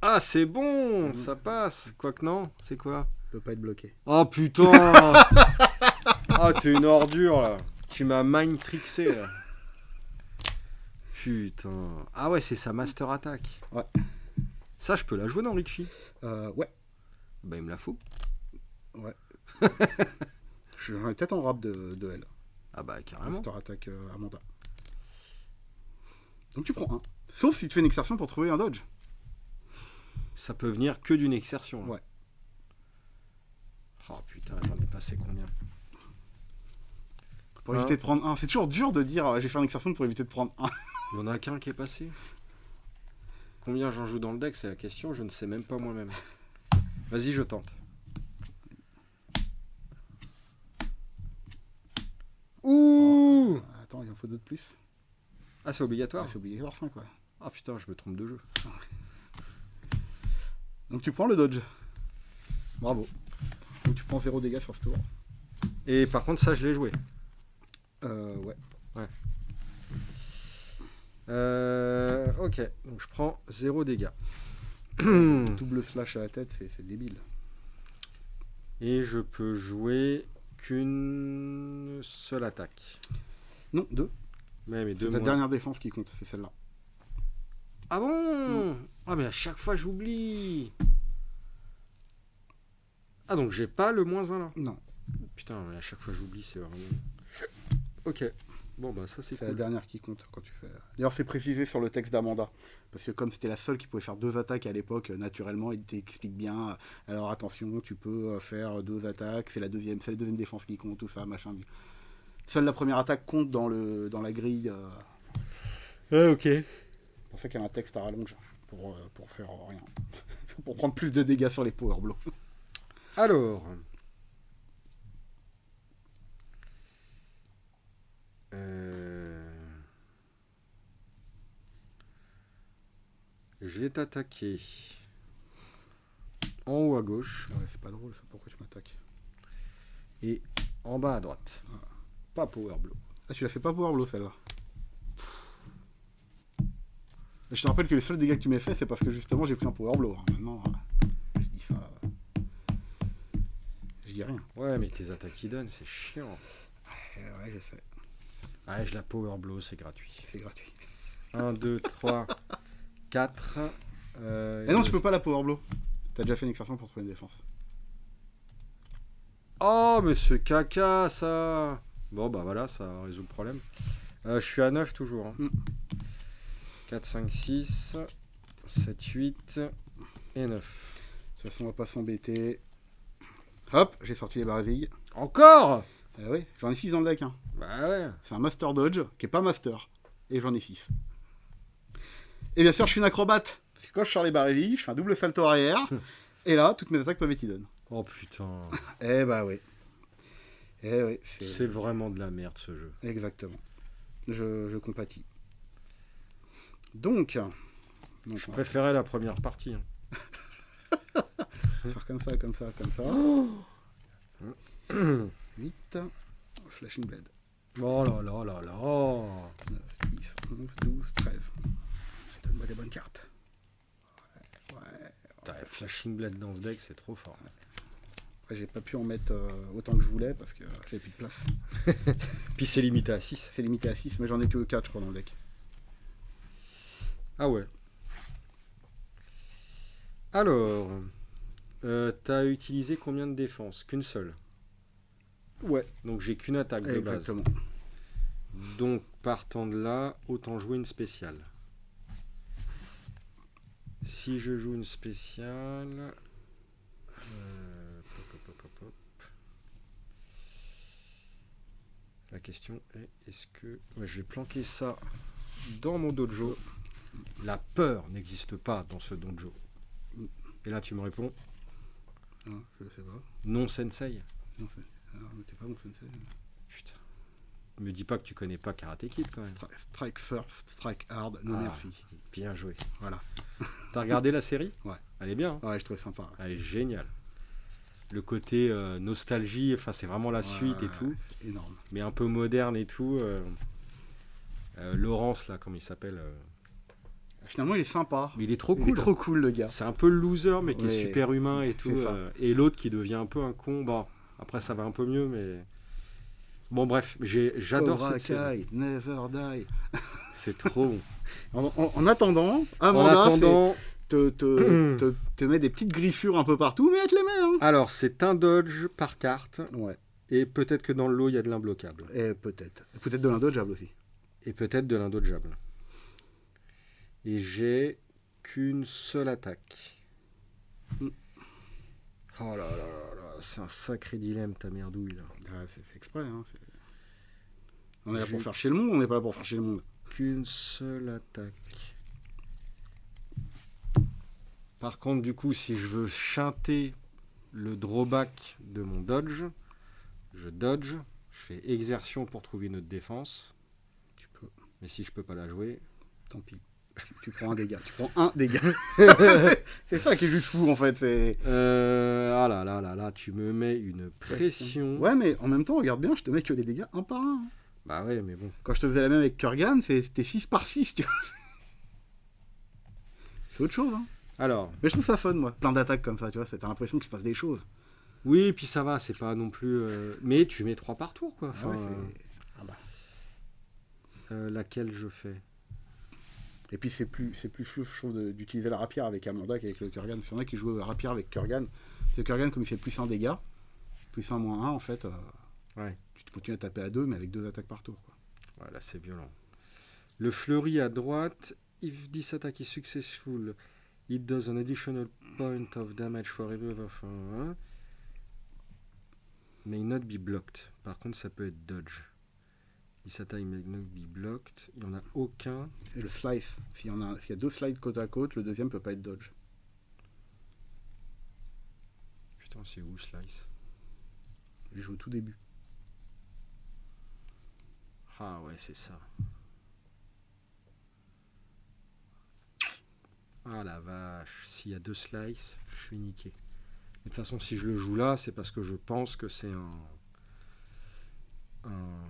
[SPEAKER 1] Ah, c'est bon, ça passe. Quoique non, c'est quoi?
[SPEAKER 2] Il peut pas être bloqué.
[SPEAKER 1] Oh putain. Ah, t'es une ordure, là. Tu m'as mind trixé, là. Putain. Ah ouais, c'est sa master attack.
[SPEAKER 2] Ouais.
[SPEAKER 1] Ça, je peux la jouer dans Richie.
[SPEAKER 2] Ouais.
[SPEAKER 1] Bah, il me la fout.
[SPEAKER 2] Ouais. J'en ai peut-être en rap de elle.
[SPEAKER 1] Ah bah, carrément.
[SPEAKER 2] Master attack Amanda. Donc tu prends un. Sauf si tu fais une exertion pour trouver un dodge.
[SPEAKER 1] Ça peut venir que d'une exertion. Là.
[SPEAKER 2] Ouais.
[SPEAKER 1] Oh putain, j'en ai passé combien?
[SPEAKER 2] Pour éviter de prendre un. C'est toujours dur de dire j'ai fait une exertion pour éviter de prendre un.
[SPEAKER 1] Il y en a qu'un qui est passé. Combien j'en joue dans le deck, c'est la question, je ne sais même pas moi-même. Vas-y, je tente. Ouh.
[SPEAKER 2] Attends, il en faut deux de plus.
[SPEAKER 1] Ah, c'est obligatoire?
[SPEAKER 2] Ah, c'est obligatoire 5 quoi.
[SPEAKER 1] Ah putain, je me trompe de jeu.
[SPEAKER 2] Donc tu prends le dodge.
[SPEAKER 1] Bravo.
[SPEAKER 2] Donc tu prends 0 dégâts sur ce tour.
[SPEAKER 1] Et par contre, ça, je l'ai joué.
[SPEAKER 2] Ouais.
[SPEAKER 1] Ok, donc je prends 0 dégâts.
[SPEAKER 2] Double slash à la tête, c'est débile.
[SPEAKER 1] Et je peux jouer qu'une seule attaque.
[SPEAKER 2] Non, 2.
[SPEAKER 1] Mais
[SPEAKER 2] C'est
[SPEAKER 1] deux
[SPEAKER 2] ta
[SPEAKER 1] moins.
[SPEAKER 2] dernière défense qui compte, c'est celle-là.
[SPEAKER 1] Ah bon? Ah mais à chaque fois j'oublie. Ah donc j'ai pas le -1 là.
[SPEAKER 2] Non,
[SPEAKER 1] Putain, mais à chaque fois j'oublie, c'est vraiment... Ok, bon bah ça c'est
[SPEAKER 2] c'est la
[SPEAKER 1] cool.
[SPEAKER 2] dernière qui compte quand tu fais. D'ailleurs, c'est précisé sur le texte d'Amanda. Parce que comme c'était la seule qui pouvait faire 2 attaques à l'époque, naturellement, il t'explique bien. Alors attention, tu peux faire 2 attaques, c'est la deuxième défense qui compte, tout ça, machin. Seule la première attaque compte dans la grille.
[SPEAKER 1] Ah ok.
[SPEAKER 2] C'est pour ça qu'il y a un texte à rallonge pour faire rien. Pour prendre plus de dégâts sur les power blows.
[SPEAKER 1] Alors. Je vais t'attaquer en haut à gauche
[SPEAKER 2] Ouais, c'est pas drôle ça, pourquoi tu m'attaques?
[SPEAKER 1] et en bas à droite. Pas Power Blow.
[SPEAKER 2] Ah, tu l'as fait pas Power Blow celle-là. Je te rappelle que les seuls dégâts que tu m'as fait, c'est parce que justement j'ai pris un Power Blow. Hein. Maintenant, je dis ça. Je dis rien.
[SPEAKER 1] Ouais, mais tes attaques qui donnent, c'est chiant.
[SPEAKER 2] Ouais, je sais.
[SPEAKER 1] Ouais, je la Power Blow, c'est gratuit.
[SPEAKER 2] C'est gratuit.
[SPEAKER 1] 1, 2, 3, 4.
[SPEAKER 2] Et non, tu peux pas la Power Blow. T'as déjà fait une extraction pour trouver une défense.
[SPEAKER 1] Oh, mais ce caca, ça. Bon, bah voilà, ça résout le problème. Je suis à 9 toujours. Hein. 4, 5, 6, 7, 8 et 9.
[SPEAKER 2] De toute façon, on va pas s'embêter. Hop, j'ai sorti les baravilles.
[SPEAKER 1] Encore.
[SPEAKER 2] Oui, j'en ai 6 dans le deck. Hein.
[SPEAKER 1] Bah ouais.
[SPEAKER 2] C'est un Master Dodge qui est pas Master. Et j'en ai 6. Et bien sûr, je suis une acrobate. Parce que quand je sors les baravilles, je fais un double salto arrière. Et là, toutes mes attaques peuvent être hidden.
[SPEAKER 1] Oh putain.
[SPEAKER 2] Eh bah oui. Eh oui,
[SPEAKER 1] C'est vraiment de la merde ce jeu.
[SPEAKER 2] Exactement. Je compatis. Donc
[SPEAKER 1] Je préférais la première partie. Hein.
[SPEAKER 2] Faire comme ça, comme ça, comme ça. 8. Flashing Blade.
[SPEAKER 1] Oh là là là là.
[SPEAKER 2] 9, 10, 11, 12, 13. Donne-moi des bonnes cartes. Ouais.
[SPEAKER 1] Putain, Flashing Blade dans ce deck, c'est trop fort.
[SPEAKER 2] Après, j'ai pas pu en mettre autant que je voulais parce que j'avais plus de place.
[SPEAKER 1] Puis c'est limité à 6.
[SPEAKER 2] C'est limité à 6, mais j'en ai que 4, je crois, dans le deck.
[SPEAKER 1] Ah ouais. Alors, t'as utilisé combien de défense? Qu'une seule.
[SPEAKER 2] Ouais,
[SPEAKER 1] Donc j'ai qu'une attaque de base.
[SPEAKER 2] exactement.
[SPEAKER 1] Donc partant de là, autant jouer une spéciale. Si je joue une spéciale... hop. La question est, est-ce que... Ouais, je vais planquer ça dans mon dojo. La peur n'existe pas dans ce dojo. Et là tu me réponds,
[SPEAKER 2] Non, je sais pas.
[SPEAKER 1] non sensei.
[SPEAKER 2] Non, alors, mais t'es pas mon sensei.
[SPEAKER 1] Putain. Me dis pas que tu connais pas Karate Kid quand même.
[SPEAKER 2] Strike first, strike hard, no
[SPEAKER 1] Ah,
[SPEAKER 2] merci.
[SPEAKER 1] Bien joué.
[SPEAKER 2] Voilà.
[SPEAKER 1] T'as regardé la série?
[SPEAKER 2] Ouais.
[SPEAKER 1] Elle est bien. Hein.
[SPEAKER 2] Ouais, je trouvais sympa.
[SPEAKER 1] Elle est géniale. Le côté nostalgie, enfin c'est vraiment la suite et tout,
[SPEAKER 2] C'est énorme.
[SPEAKER 1] mais un peu moderne et tout. Laurence là, comme il s'appelle.
[SPEAKER 2] Finalement, il est sympa.
[SPEAKER 1] Mais il est trop
[SPEAKER 2] Il
[SPEAKER 1] cool.
[SPEAKER 2] est trop cool, le gars.
[SPEAKER 1] C'est un peu le loser, mais qui est
[SPEAKER 2] Ouais,
[SPEAKER 1] super humain et tout.
[SPEAKER 2] c'est ça.
[SPEAKER 1] Et l'autre qui devient un peu un con. Bon, après ça va un peu mieux, mais bon bref, j'adore
[SPEAKER 2] Cobra
[SPEAKER 1] cette série.
[SPEAKER 2] Kai, never die.
[SPEAKER 1] C'est trop bon.
[SPEAKER 2] En attendant,
[SPEAKER 1] En
[SPEAKER 2] Amanda
[SPEAKER 1] attendant,
[SPEAKER 2] te met des petites griffures un peu partout, mais elle te les met. Hein.
[SPEAKER 1] alors c'est un dodge par carte,
[SPEAKER 2] Ouais,
[SPEAKER 1] et peut-être que dans le lot il y a de l'imbloquable,
[SPEAKER 2] et peut-être. Peut-être de l'indodgeable aussi.
[SPEAKER 1] et peut-être de l'indodgeable. Et j'ai qu'une seule attaque.
[SPEAKER 2] Mm.
[SPEAKER 1] Oh là là là là, c'est un sacré dilemme ta merdouille là.
[SPEAKER 2] Ah, c'est fait exprès. Hein. On est là
[SPEAKER 1] J'ai-
[SPEAKER 2] pour faire chier le monde, on n'est pas là pour faire chier le monde.
[SPEAKER 1] Qu'une seule attaque. Par contre, du coup, si je veux chanter le drawback de mon dodge, je dodge, je fais exertion pour trouver une autre défense.
[SPEAKER 2] Tu peux,
[SPEAKER 1] Mais si je peux pas la jouer,
[SPEAKER 2] tant pis. Tu prends un dégât. Tu prends un dégât. C'est ça qui est juste fou en fait.
[SPEAKER 1] ah là là là là, tu me mets une pression.
[SPEAKER 2] Ouais, mais en même temps, regarde bien, je te mets que les dégâts un par un.
[SPEAKER 1] Bah ouais, mais bon.
[SPEAKER 2] Quand je te faisais la même avec Kurgan, c'était 6 par 6, tu vois. C'est autre chose, hein.
[SPEAKER 1] Alors,
[SPEAKER 2] Mais je trouve ça fun, moi. Plein d'attaques comme ça, tu vois. T'as l'impression qu'il se passe des choses.
[SPEAKER 1] oui, puis ça va, c'est pas non plus. Mais tu mets 3 par tour, quoi.
[SPEAKER 2] Ah ouais,
[SPEAKER 1] Enfin,
[SPEAKER 2] ah bah.
[SPEAKER 1] laquelle je fais?
[SPEAKER 2] Et puis c'est plus flou, je trouve, d'utiliser la rapière avec Amanda qu'avec le Kurgan. Parce qu'il y en a qui jouent rapière avec Kurgan. C'est Kurgan, comme il fait plus 1 dégâts, plus 1 moins 1, en fait,
[SPEAKER 1] Ouais.
[SPEAKER 2] tu continues à taper à 2, mais avec 2 attaques par tour, quoi.
[SPEAKER 1] Voilà, c'est violent. Le fleuri à droite, if this attack is successful, it does an additional point of damage for every of may not be blocked. Par contre, ça peut être dodge. This attack may not be blocked. Il n'y en a aucun.
[SPEAKER 2] Et le slice, s'il y a 2 slides côte à côte, le deuxième peut pas être dodge.
[SPEAKER 1] Putain, c'est où Slice?
[SPEAKER 2] J'ai joué au tout début.
[SPEAKER 1] Ah ouais, c'est ça. Ah la vache, s'il y a 2 slices, je suis niqué. De toute façon, si je le joue là, c'est parce que je pense que c'est un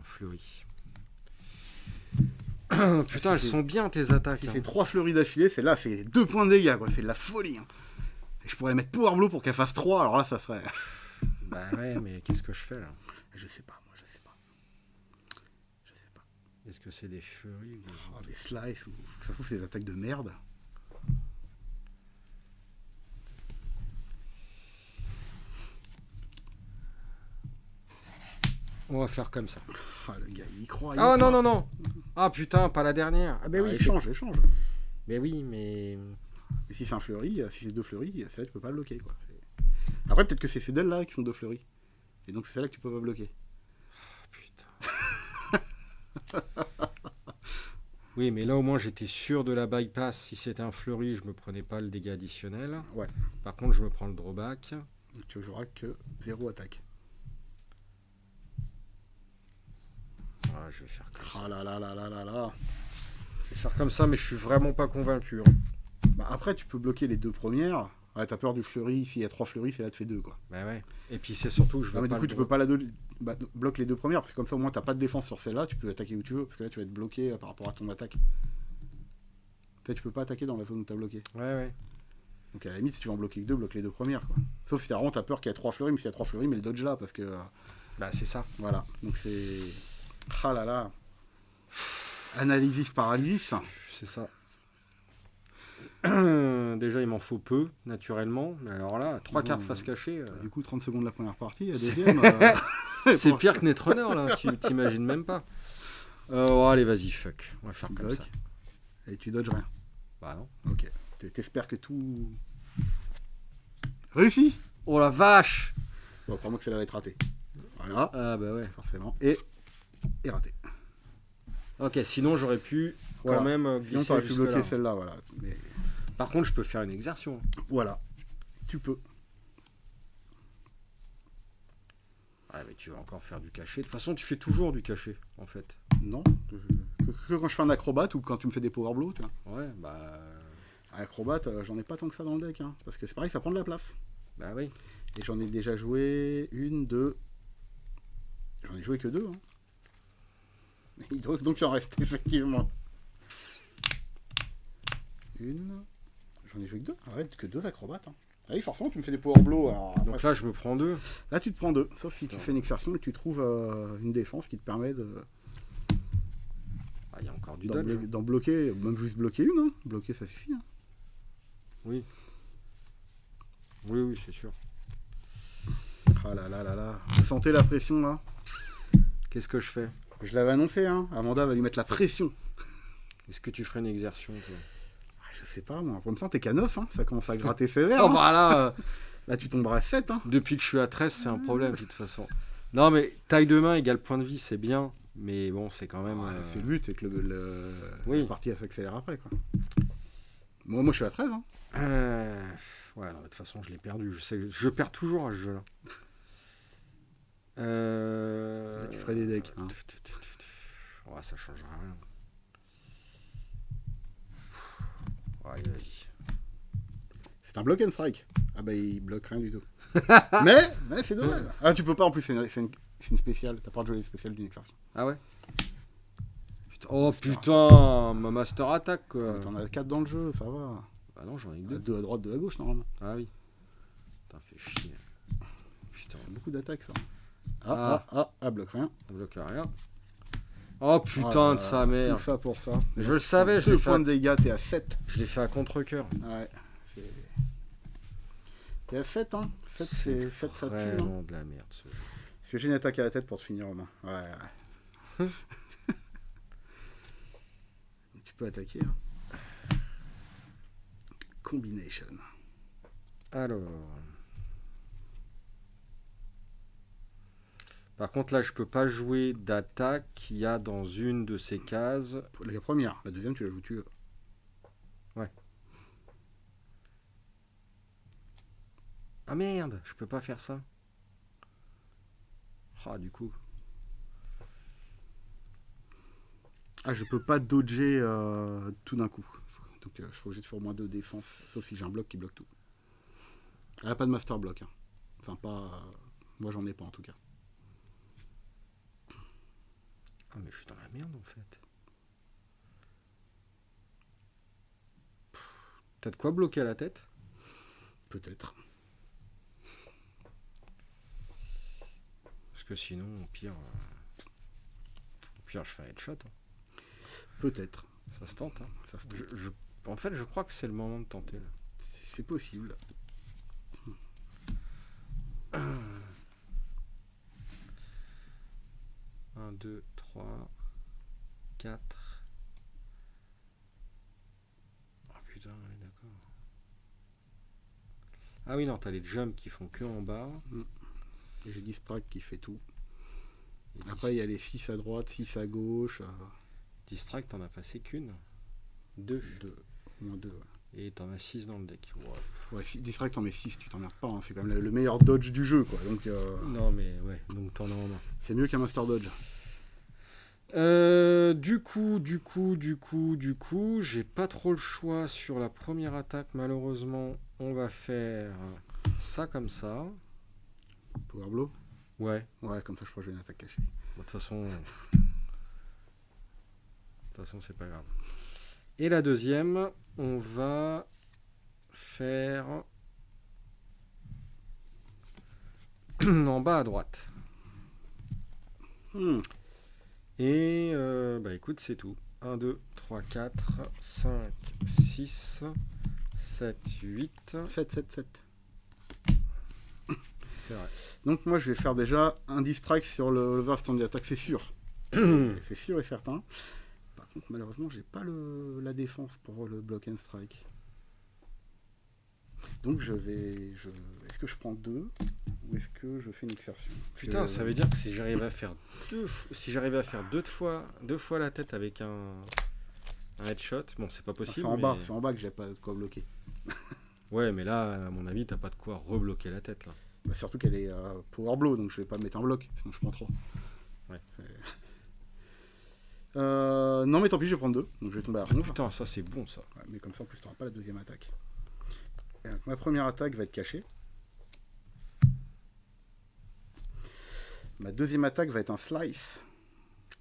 [SPEAKER 1] fleury. Putain, elles sont bien tes attaques.
[SPEAKER 2] Si
[SPEAKER 1] hein.
[SPEAKER 2] c'est 3 fleuries d'affilée, c'est là, c'est 2 points de dégâts, quoi. C'est de la folie. Hein. Et je pourrais mettre Power Blow pour qu'elle fasse 3, alors là, ça serait.
[SPEAKER 1] Bah ouais, mais qu'est-ce que je fais là?
[SPEAKER 2] Je sais pas, moi, je sais pas. Je sais pas.
[SPEAKER 1] Est-ce que c'est des fleuries ou...
[SPEAKER 2] Oh, des slices, ou. Ça se trouve, c'est des attaques de merde.
[SPEAKER 1] On va faire comme ça.
[SPEAKER 2] Ah, le gars, il y croit.
[SPEAKER 1] Ah non, non, non. Ah putain, pas la dernière. Ah bah oui,
[SPEAKER 2] échange.
[SPEAKER 1] Mais oui, mais...
[SPEAKER 2] Et si c'est un fleuri, si c'est 2 fleuris, celle-là, tu peux pas le bloquer, quoi. Après, peut-être que c'est ces deux-là qui sont 2 fleuris. Et donc, c'est celle-là que tu peux pas bloquer.
[SPEAKER 1] Putain. Oui, mais là au moins j'étais sûr de la bypass. Si c'était un fleuri, je me prenais pas le dégât additionnel.
[SPEAKER 2] Ouais.
[SPEAKER 1] Par contre, je me prends le drawback.
[SPEAKER 2] Donc, tu joueras que 0 attaque.
[SPEAKER 1] Ah, je vais faire comme ça.
[SPEAKER 2] Ah là là là là là là.
[SPEAKER 1] Je vais faire comme ça, mais je suis vraiment pas convaincu. Hein.
[SPEAKER 2] Bah, après, tu peux bloquer les 2 premières. Ouais, t'as peur du fleuri. S'il y a 3 fleuris, c'est là, tu fais 2, quoi.
[SPEAKER 1] Bah ouais. Et puis c'est surtout que je veux
[SPEAKER 2] Non, mais
[SPEAKER 1] pas
[SPEAKER 2] du coup,
[SPEAKER 1] le
[SPEAKER 2] tu peux pas bloquer les 2 premières. Parce que comme ça, au moins, t'as pas de défense sur celle-là. Tu peux attaquer où tu veux. Parce que là, tu vas être bloqué par rapport à ton attaque. Tu peux pas attaquer dans la zone où t'as bloqué.
[SPEAKER 1] Ouais, ouais.
[SPEAKER 2] Donc à la limite, si tu veux en bloquer que 2, bloque les 2 premières, quoi. Sauf si t'as peur qu'il y a 3 fleuris. Mais s'il y a 3 fleuris, mais le dodge là. Parce que.
[SPEAKER 1] Bah c'est ça.
[SPEAKER 2] Voilà. Donc c'est. Ah là là. Analysis paralysis.
[SPEAKER 1] C'est ça. Déjà, il m'en faut peu, naturellement. Mais alors là, 3 cartes face cachée.
[SPEAKER 2] Du coup, 30 secondes la première partie. La deuxième.
[SPEAKER 1] C'est pire que Netrunner, là. Tu t'imagines même pas. Oh, allez, vas-y, fuck. On va faire comme ça.
[SPEAKER 2] Et tu dodges rien.
[SPEAKER 1] Bah non.
[SPEAKER 2] Ok. T'espères que tout. Réussi.
[SPEAKER 1] Oh la vache.
[SPEAKER 2] Bon, crois-moi que celle-là va être ratée. Voilà.
[SPEAKER 1] Ah bah ouais.
[SPEAKER 2] Forcément. Et raté.
[SPEAKER 1] Ok, sinon j'aurais pu
[SPEAKER 2] Voilà.
[SPEAKER 1] quand même
[SPEAKER 2] Sinon,
[SPEAKER 1] glisser
[SPEAKER 2] t'aurais pu bloquer
[SPEAKER 1] jusque-là.
[SPEAKER 2] celle-là, voilà. Mais
[SPEAKER 1] Par contre, je peux faire une exertion.
[SPEAKER 2] voilà. Tu peux.
[SPEAKER 1] Ouais, mais tu vas encore faire du cachet. De toute façon, tu fais toujours du cachet, en fait.
[SPEAKER 2] Non. Que quand je fais un acrobate ou quand tu me fais des power blows, tu vois.
[SPEAKER 1] Ouais, bah...
[SPEAKER 2] Un acrobate, j'en ai pas tant que ça dans le deck. Hein, parce que c'est pareil, ça prend de la place.
[SPEAKER 1] Bah oui.
[SPEAKER 2] Et j'en ai déjà joué 1, 2. J'en ai joué que 2. Hein. Donc il en reste, effectivement. Une. J'en ai joué que 2. Arrête, que 2 acrobates. Hein. Ah oui, forcément, tu me fais des power blows. Alors,
[SPEAKER 1] Donc là, je me prends 2.
[SPEAKER 2] là, tu te prends 2. Sauf si tu fais une exertion et que tu trouves une défense qui te permet
[SPEAKER 1] Ah, il y a encore du dodge.
[SPEAKER 2] d'en bloquer, même juste bloquer une. Hein. Bloquer, ça suffit. Hein.
[SPEAKER 1] Oui. Oui, oui, c'est sûr.
[SPEAKER 2] Ah là là là là. Vous sentez la pression là?
[SPEAKER 1] Qu'est-ce que je fais?
[SPEAKER 2] Je l'avais annoncé, hein. Amanda va lui mettre la pression.
[SPEAKER 1] Est-ce que tu ferais une exertion, toi?
[SPEAKER 2] Je sais pas, moi. Pour l'instant, t'es qu'à 9, hein. Ça commence à gratter sévère.
[SPEAKER 1] Oh
[SPEAKER 2] hein.
[SPEAKER 1] bah là,
[SPEAKER 2] Là, tu tomberas à 7. Hein.
[SPEAKER 1] depuis que je suis à 13, c'est un problème, de toute façon. Non, mais taille de main égale point de vie, c'est bien. Mais bon, c'est quand même...
[SPEAKER 2] C'est le but, c'est que
[SPEAKER 1] Oui.
[SPEAKER 2] la partie elle s'accélère après. Quoi. Moi, je suis à 13. Hein.
[SPEAKER 1] Ouais, non, de toute façon, je l'ai perdu. Je perds toujours à ce jeu-là.
[SPEAKER 2] Là, tu ferais des decks. Hein.
[SPEAKER 1] Ouais, ça changera rien. Ouais, allez, vas-y.
[SPEAKER 2] C'est un block and strike. Ah bah, il bloque rien du tout. mais c'est dommage. Ah, tu peux pas en plus, c'est une spéciale. T'as pas le droit de jouer les spéciales d'une exertion.
[SPEAKER 1] Ah ouais? Putain. Oh putain, ma master attack quoi.
[SPEAKER 2] T'en as 4 dans le jeu, ça va.
[SPEAKER 1] Bah non, j'en ai que 2.
[SPEAKER 2] 2 à droite, 2 à gauche normalement.
[SPEAKER 1] Ah oui. Putain, fais chier. Putain,
[SPEAKER 2] C'est beaucoup d'attaques ça. Bloque rien.
[SPEAKER 1] on bloque rien. Oh putain de sa mère.
[SPEAKER 2] Tout ça pour ça.
[SPEAKER 1] Je le savais, je
[SPEAKER 2] 2
[SPEAKER 1] l'ai
[SPEAKER 2] points
[SPEAKER 1] fait.
[SPEAKER 2] de dégâts, t'es à 7.
[SPEAKER 1] Je l'ai fait à contre-cœur.
[SPEAKER 2] Ouais. T'es à 7, hein. 7, c'est 7, ça tue. Hein.
[SPEAKER 1] Vraiment de la merde ce jeu.
[SPEAKER 2] Parce que j'ai une attaque à la tête pour te finir en main. Ouais. Tu peux attaquer. Hein. Combination.
[SPEAKER 1] Alors. Par contre, là, je peux pas jouer d'attaque qu'il y a dans une de ces cases.
[SPEAKER 2] La première, la deuxième, tu la joues tu veux.
[SPEAKER 1] Ouais. Ah Ah merde, je peux pas faire ça. Ah, du coup.
[SPEAKER 2] Ah, je peux pas dodger tout d'un coup. Donc je serai obligé de faire au moins 2 défenses, sauf si j'ai un bloc qui bloque tout. Elle a pas de master block. Hein. Enfin, pas. Moi, j'en ai pas en tout cas.
[SPEAKER 1] Ah, mais je suis dans la merde en fait. T'as de quoi bloquer à la tête?
[SPEAKER 2] Peut-être.
[SPEAKER 1] Parce que sinon, au pire, je fais un headshot. Hein.
[SPEAKER 2] Peut-être.
[SPEAKER 1] Ça se tente. Hein.
[SPEAKER 2] Ça se tente.
[SPEAKER 1] En fait, je crois que c'est le moment de tenter. Là.
[SPEAKER 2] C'est possible.
[SPEAKER 1] 1, 2, 3, 4. Oh putain, ouais, d'accord. Ah oui, non, t'as les jumps qui font que en bas.
[SPEAKER 2] Et j'ai Distract qui fait tout. Après, il y a les 6 à droite, 6 à gauche.
[SPEAKER 1] Distract, t'en as passé qu'une. 2.
[SPEAKER 2] Au moins 2. Ouais.
[SPEAKER 1] Et t'en as 6 dans le deck.
[SPEAKER 2] Ouais, Distract, t'en mets 6, tu t'emmerdes pas. Hein. C'est quand même le meilleur dodge du jeu, quoi. Donc,
[SPEAKER 1] non, mais ouais, donc t'en as en main.
[SPEAKER 2] C'est mieux qu'un Master Dodge.
[SPEAKER 1] Du coup, j'ai pas trop le choix sur la première attaque. Malheureusement, on va faire ça comme ça.
[SPEAKER 2] Power Blow.
[SPEAKER 1] Ouais.
[SPEAKER 2] Ouais, comme ça, je crois que j'ai une attaque cachée.
[SPEAKER 1] De toute façon, c'est pas grave. Et la deuxième, on va faire en bas à droite. Et bah écoute, c'est tout. 1, 2, 3, 4, 5, 6, 7, 8.
[SPEAKER 2] 7.
[SPEAKER 1] C'est vrai.
[SPEAKER 2] Donc moi je vais faire déjà un distract sur le overstand d'attaque, c'est sûr. C'est sûr et certain. Par contre malheureusement j'ai pas la défense pour le block and strike. Donc est-ce que je prends 2 ou est-ce que je fais une exertion?
[SPEAKER 1] Putain, ça veut dire que si j'arrive à faire deux fois la tête avec un headshot, bon c'est pas possible.
[SPEAKER 2] C'est en bas que j'ai pas de quoi bloquer.
[SPEAKER 1] Ouais, mais là à mon avis t'as pas de quoi rebloquer la tête là.
[SPEAKER 2] Bah, surtout qu'elle est power blow, donc je vais pas mettre un bloc, sinon je prends 3.
[SPEAKER 1] Ouais.
[SPEAKER 2] Non mais tant pis, je vais prendre 2, donc je vais tomber à 11.
[SPEAKER 1] Putain, ça c'est bon ça.
[SPEAKER 2] Ouais, mais comme ça en plus tu n'auras pas la deuxième attaque. Et donc, ma première attaque va être cachée. Ma deuxième attaque va être un slice.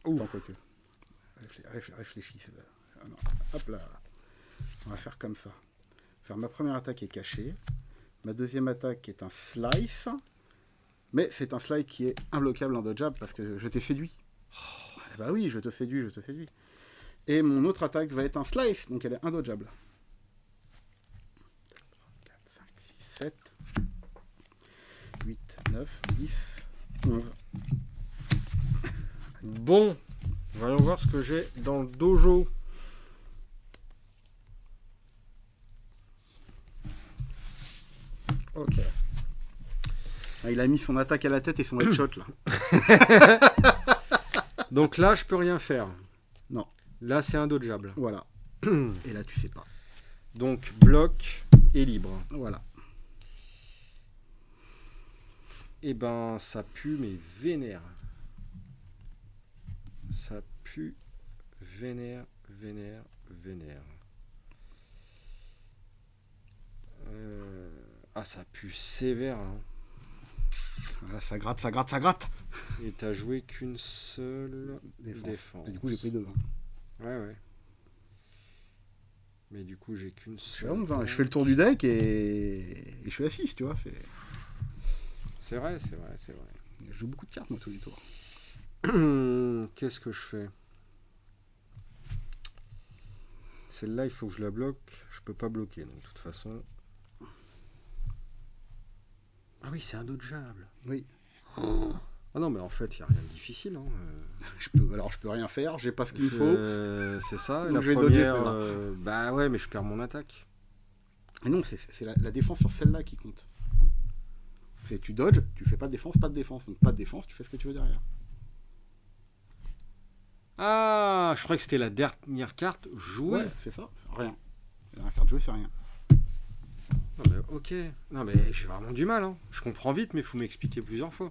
[SPEAKER 2] Attends, quoique. Réfléchis. Ah non. Hop là. On va faire comme ça. Ma première attaque est cachée. Ma deuxième attaque est un slice. Mais c'est un slice qui est imbloquable en dodgeable parce que je t'ai séduit. Eh bah oui, je te séduis. Et mon autre attaque va être un slice, donc elle est indodgeable. 4, 5, 6, 7, 8, 9, 10, 11.
[SPEAKER 1] Bon, voyons voir ce que j'ai dans le dojo. Ok.
[SPEAKER 2] Il a mis son attaque à la tête et son headshot là.
[SPEAKER 1] Donc là, je peux rien faire.
[SPEAKER 2] Non.
[SPEAKER 1] Là, c'est indodgeable.
[SPEAKER 2] Voilà. Et là, tu sais pas.
[SPEAKER 1] Donc, bloc et libre.
[SPEAKER 2] Voilà.
[SPEAKER 1] Et ben, ça pue, mais vénère. Ça pue, vénère. Ah, ça pue sévère. Hein.
[SPEAKER 2] Là, ça gratte.
[SPEAKER 1] Et t'as joué qu'une seule défense.
[SPEAKER 2] Et du coup, j'ai pris 2.
[SPEAKER 1] Ouais. Mais du coup, j'ai qu'une seule.
[SPEAKER 2] Je suis à 11, hein. Je fais le tour du deck et je suis à 6, tu vois.
[SPEAKER 1] C'est vrai.
[SPEAKER 2] Je joue beaucoup de cartes, moi, tous les tours.
[SPEAKER 1] Qu'est-ce que je fais? Celle-là, il faut que je la bloque. Je peux pas bloquer, donc de toute façon. Ah oui, c'est indodgeable.
[SPEAKER 2] Oui.
[SPEAKER 1] Ah non, mais en fait, il n'y a rien de difficile. Hein.
[SPEAKER 2] Je peux rien faire, j'ai pas ce qu'il me faut.
[SPEAKER 1] C'est ça.
[SPEAKER 2] Donc
[SPEAKER 1] la
[SPEAKER 2] je vais
[SPEAKER 1] première,
[SPEAKER 2] dodger
[SPEAKER 1] bah ouais, mais je perds mon attaque.
[SPEAKER 2] Et non, c'est la défense sur celle-là qui compte. Tu dodges, tu fais pas de défense. Donc pas de défense, tu fais ce que tu veux derrière.
[SPEAKER 1] Ah, je croyais que c'était la dernière carte jouée.
[SPEAKER 2] Ouais, c'est ça. Rien. La dernière carte jouée, c'est rien.
[SPEAKER 1] Non mais ok. Non mais j'ai vraiment du mal. Hein. Je comprends vite, mais faut m'expliquer plusieurs fois.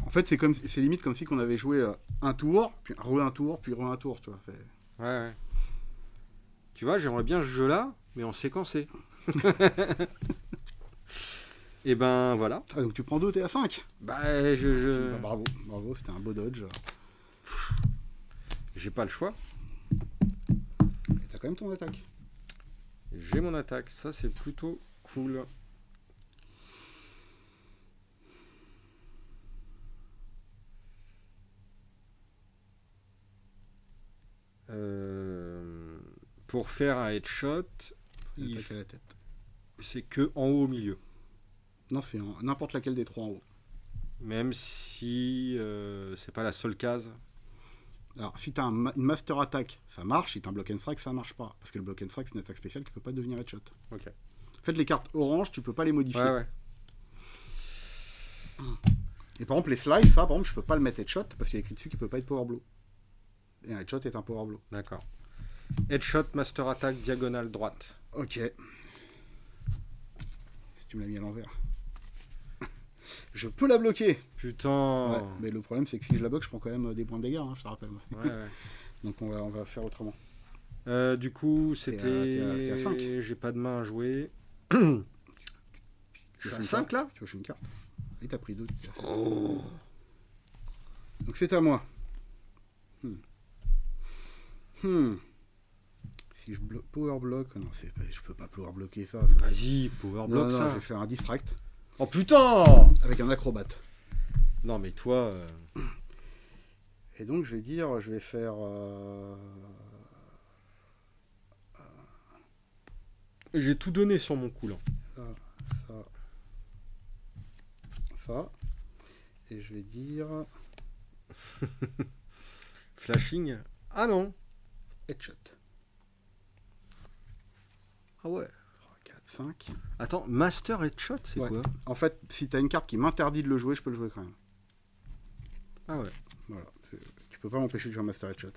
[SPEAKER 2] En fait, c'est limite comme si on avait joué un tour, puis un tour, puis un tour, tu vois.
[SPEAKER 1] Ouais, ouais. Tu vois, j'aimerais bien ce jeu-là, mais en séquencé. Et ben voilà.
[SPEAKER 2] Ah, donc tu prends 2, t'es à 5.
[SPEAKER 1] Bah,
[SPEAKER 2] Bah, bravo, bravo, c'était un beau dodge.
[SPEAKER 1] J'ai pas le choix.
[SPEAKER 2] Et t'as quand même ton attaque.
[SPEAKER 1] J'ai mon attaque. Ça, c'est plutôt cool. Pour faire un headshot,
[SPEAKER 2] Une attaque à la tête.
[SPEAKER 1] c'est que en haut au milieu.
[SPEAKER 2] Non, c'est n'importe laquelle des 3 en haut.
[SPEAKER 1] Même si c'est pas la seule case.
[SPEAKER 2] Alors, si t'as une master attack, ça marche. Si t'as un block and strike, ça marche pas. Parce que le block and strike, c'est une attaque spéciale qui peut pas devenir headshot.
[SPEAKER 1] Ok.
[SPEAKER 2] En fait, les cartes orange, tu peux pas les modifier.
[SPEAKER 1] Ouais, ouais.
[SPEAKER 2] Et par exemple, les slices, ça, par exemple, je peux pas le mettre headshot parce qu'il y a écrit dessus qu'il peut pas être power blow. Et un headshot est un power blow.
[SPEAKER 1] D'accord. Headshot, master attack, diagonale droite.
[SPEAKER 2] Ok. Si tu me l'as mis à l'envers. Je peux la bloquer.
[SPEAKER 1] Putain.
[SPEAKER 2] Ouais, mais le problème, c'est que si je la bloque, je prends quand même des points de dégâts, hein, je te rappelle.
[SPEAKER 1] Ouais, ouais.
[SPEAKER 2] Donc on va faire autrement.
[SPEAKER 1] Du coup, c'était.
[SPEAKER 2] T'es à 5.
[SPEAKER 1] J'ai pas de main à jouer.
[SPEAKER 2] Tu
[SPEAKER 1] Je suis
[SPEAKER 2] veux
[SPEAKER 1] à
[SPEAKER 2] une
[SPEAKER 1] 5
[SPEAKER 2] carte
[SPEAKER 1] là.
[SPEAKER 2] Tu veux jouer une carte. Et t'as pris 2.
[SPEAKER 1] Oh.
[SPEAKER 2] Donc c'est à moi. Si je power block, non, je peux pas power bloquer ça.
[SPEAKER 1] Vas-y, power block
[SPEAKER 2] Non,
[SPEAKER 1] ça.
[SPEAKER 2] je vais faire un distract
[SPEAKER 1] Oh putain.
[SPEAKER 2] avec un acrobate.
[SPEAKER 1] Non mais toi.
[SPEAKER 2] Et donc je vais dire, je vais faire.
[SPEAKER 1] J'ai tout donné sur mon coup là.
[SPEAKER 2] Ça. Et je vais dire.
[SPEAKER 1] Flashing. Ah non.
[SPEAKER 2] Headshot.
[SPEAKER 1] Ah ouais.
[SPEAKER 2] 3, 4, 5.
[SPEAKER 1] Attends, master headshot, c'est
[SPEAKER 2] Ouais.
[SPEAKER 1] quoi?
[SPEAKER 2] En fait, si t'as une carte qui m'interdit de le jouer, je peux le jouer quand même.
[SPEAKER 1] Ah ouais.
[SPEAKER 2] Voilà. Tu peux pas m'empêcher de jouer un master headshot.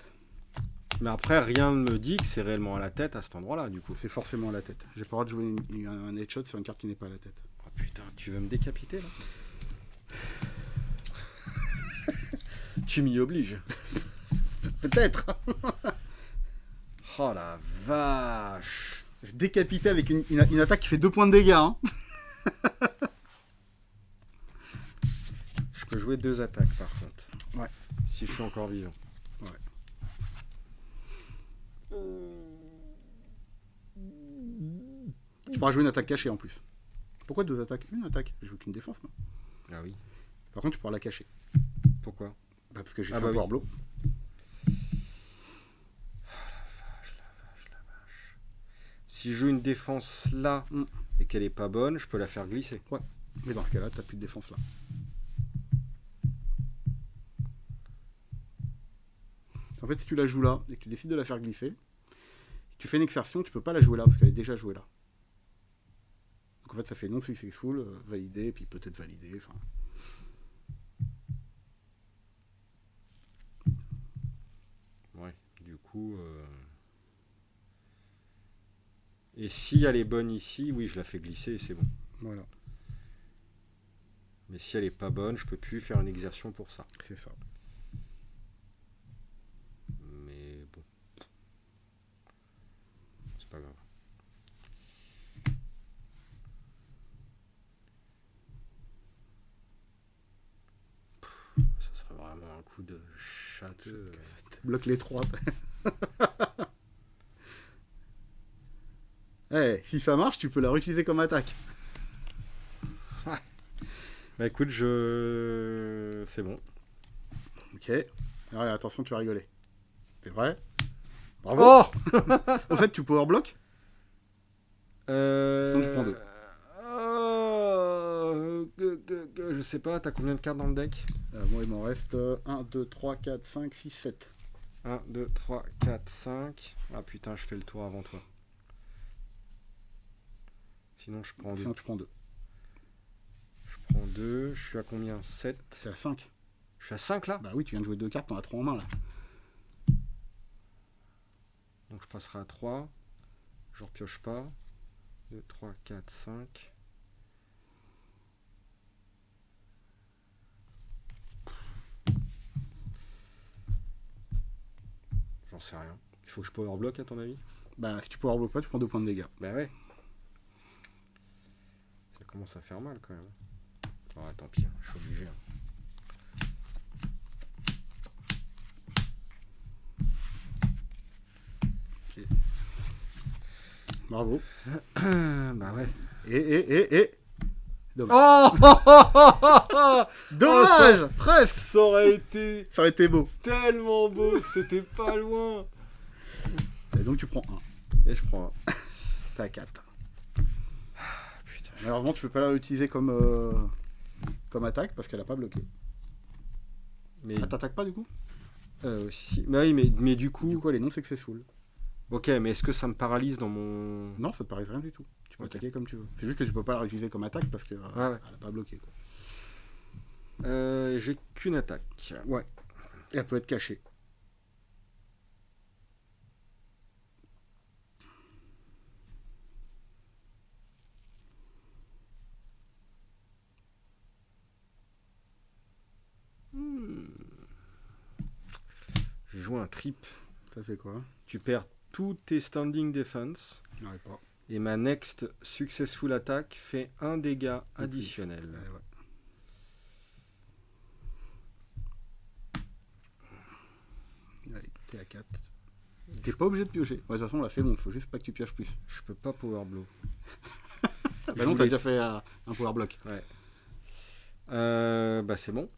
[SPEAKER 1] Mais après, rien ne me dit que c'est réellement à la tête à cet endroit-là, du coup.
[SPEAKER 2] C'est forcément à la tête. J'ai pas le droit de jouer un headshot sur une carte qui n'est pas à la tête.
[SPEAKER 1] Oh putain, tu veux me décapiter là? Tu m'y obliges.
[SPEAKER 2] Peut-être.
[SPEAKER 1] Oh la vache.
[SPEAKER 2] Je décapité avec une attaque qui fait 2 points de dégâts. Hein.
[SPEAKER 1] Je peux jouer 2 attaques par contre.
[SPEAKER 2] Ouais.
[SPEAKER 1] Si je suis encore vivant.
[SPEAKER 2] Ouais. Tu pourras jouer une attaque cachée en plus. Pourquoi 2 attaques? Une attaque. Je joue qu'une défense, moi.
[SPEAKER 1] Ah oui.
[SPEAKER 2] Par contre, tu pourras la cacher.
[SPEAKER 1] Pourquoi?
[SPEAKER 2] Bah, parce que j'ai
[SPEAKER 1] Ah
[SPEAKER 2] fait
[SPEAKER 1] bah
[SPEAKER 2] un
[SPEAKER 1] oui.
[SPEAKER 2] power blow.
[SPEAKER 1] Si je joue une défense là
[SPEAKER 2] Mm.
[SPEAKER 1] et qu'elle est pas bonne, je peux la faire glisser.
[SPEAKER 2] Mais dans ce cas-là, t'as plus de défense là. En fait, si tu la joues là et que tu décides de la faire glisser, tu fais une exertion, tu peux pas la jouer là parce qu'elle est déjà jouée là. Donc en fait, ça fait non successful, validé, puis peut-être validé. Enfin.
[SPEAKER 1] Ouais, du coup. Et si elle est bonne ici, oui, je la fais glisser et c'est bon.
[SPEAKER 2] Voilà,
[SPEAKER 1] Mais si elle est pas bonne, je peux plus faire une exertion pour ça.
[SPEAKER 2] c'est ça.
[SPEAKER 1] Mais bon. C'est pas grave. Ça serait vraiment un coup de châteux.
[SPEAKER 2] Bloque les 3. Eh, si ça marche, tu peux la réutiliser comme attaque.
[SPEAKER 1] Bah écoute, c'est bon.
[SPEAKER 2] Ok. Alors, attention, tu vas rigoler. C'est vrai? Bravo.
[SPEAKER 1] Oh
[SPEAKER 2] En fait, tu power block.
[SPEAKER 1] Sinon,
[SPEAKER 2] tu prends 2.
[SPEAKER 1] Je sais pas, t'as combien de cartes dans le deck?
[SPEAKER 2] Moi, il m'en reste 1, 2, 3, 4, 5, 6, 7.
[SPEAKER 1] 1, 2, 3, 4, 5. Ah putain, je fais le tour avant toi. Sinon, je prends 2.
[SPEAKER 2] Sinon, tu prends 2.
[SPEAKER 1] Je prends 2. Je suis à combien? 7.
[SPEAKER 2] C'est à 5.
[SPEAKER 1] Je suis à 5 là?
[SPEAKER 2] Bah oui, tu viens de jouer 2 cartes, t'en as 3 en main là.
[SPEAKER 1] Donc je passerai à 3. Je repioche pas. 2, 3, 4, 5. J'en sais rien. Il faut que je power block à ton avis?
[SPEAKER 2] Bah, si tu power block pas, tu prends 2 points de dégâts.
[SPEAKER 1] Bah ouais. Ça commence à faire mal quand même. Ah, tant pis, je suis obligé.
[SPEAKER 2] Bravo.
[SPEAKER 1] Bah ouais.
[SPEAKER 2] Et.
[SPEAKER 1] Oh
[SPEAKER 2] Dommage. Presque.
[SPEAKER 1] Ça aurait été
[SPEAKER 2] Ça aurait été beau.
[SPEAKER 1] tellement beau, c'était pas loin.
[SPEAKER 2] Et donc tu prends 1.
[SPEAKER 1] Et je prends un.
[SPEAKER 2] T'es à 4.
[SPEAKER 1] Putain.
[SPEAKER 2] Malheureusement, tu peux pas la réutiliser comme attaque parce qu'elle a pas bloqué.
[SPEAKER 1] Mais
[SPEAKER 2] Ah, t'attaques pas du coup?
[SPEAKER 1] si. Bah oui, mais du coup.
[SPEAKER 2] Du coup, elle est non successful.
[SPEAKER 1] Ok, mais est-ce que ça me paralyse dans mon.
[SPEAKER 2] Non, ça te paraît rien du tout. Tu peux
[SPEAKER 1] Ok.
[SPEAKER 2] attaquer comme tu veux. C'est juste que tu peux pas la réutiliser comme attaque parce que
[SPEAKER 1] ouais.
[SPEAKER 2] elle a pas bloqué. Quoi.
[SPEAKER 1] J'ai qu'une attaque.
[SPEAKER 2] Ouais. Et elle peut être cachée.
[SPEAKER 1] J'ai joué un trip.
[SPEAKER 2] Ça fait quoi?
[SPEAKER 1] Tu perds tous tes standing defense.
[SPEAKER 2] Ouais, pas.
[SPEAKER 1] Et ma next successful attack fait un dégât additionnel.
[SPEAKER 2] Ouais. Allez, t'es à 4. T'es pas obligé de piocher. Ouais, de toute façon, là, c'est bon. Faut juste pas que tu pioches plus.
[SPEAKER 1] Je peux pas power blow.
[SPEAKER 2] Bah non, t'as déjà fait un power block.
[SPEAKER 1] Ouais. Bah c'est bon.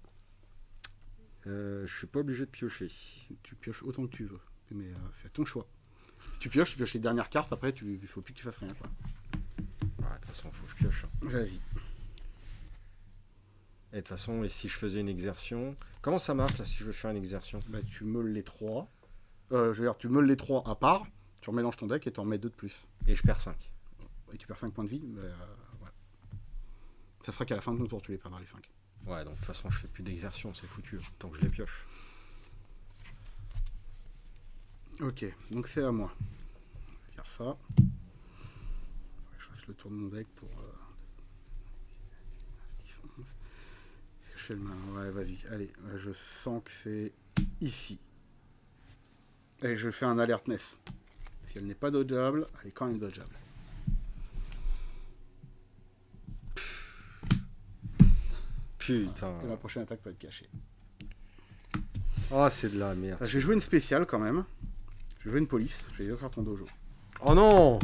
[SPEAKER 1] Je suis pas obligé de piocher.
[SPEAKER 2] Tu pioches autant que tu veux. Mais c'est ton choix. Tu pioches les dernières cartes. Après, il faut plus que tu fasses rien. Quoi.
[SPEAKER 1] Ouais, de toute façon, faut que je pioche.
[SPEAKER 2] Vas-y.
[SPEAKER 1] Et de toute façon, et si je faisais une exertion. Comment ça marche là si je veux faire une exertion?
[SPEAKER 2] Bah, tu meules les 3. Je veux dire, tu meules les 3 à part. Tu remélanges ton deck et tu en mets 2 de plus.
[SPEAKER 1] Et je perds 5.
[SPEAKER 2] Et tu perds 5 points de vie. Mais, voilà. Ça fera qu'à la fin de ton tour, tu les perdras les 5.
[SPEAKER 1] Ouais, donc de toute façon, je fais plus d'exertion, c'est foutu. Tant que je les pioche.
[SPEAKER 2] Ok, donc c'est à moi. Je vais faire ça. Je fasse le tour de mon deck pour. Est-ce que je fais le main? Ouais, vas-y. Allez, je sens que c'est ici. Et je fais un alertness. Si elle n'est pas dodgeable, elle est quand même dodgeable.
[SPEAKER 1] Putain.
[SPEAKER 2] Et ma prochaine attaque peut être cachée.
[SPEAKER 1] Oh, c'est de la merde.
[SPEAKER 2] Je vais jouer une spéciale quand même. Je vais jouer une police. Je vais détruire ton dojo.
[SPEAKER 1] Oh non.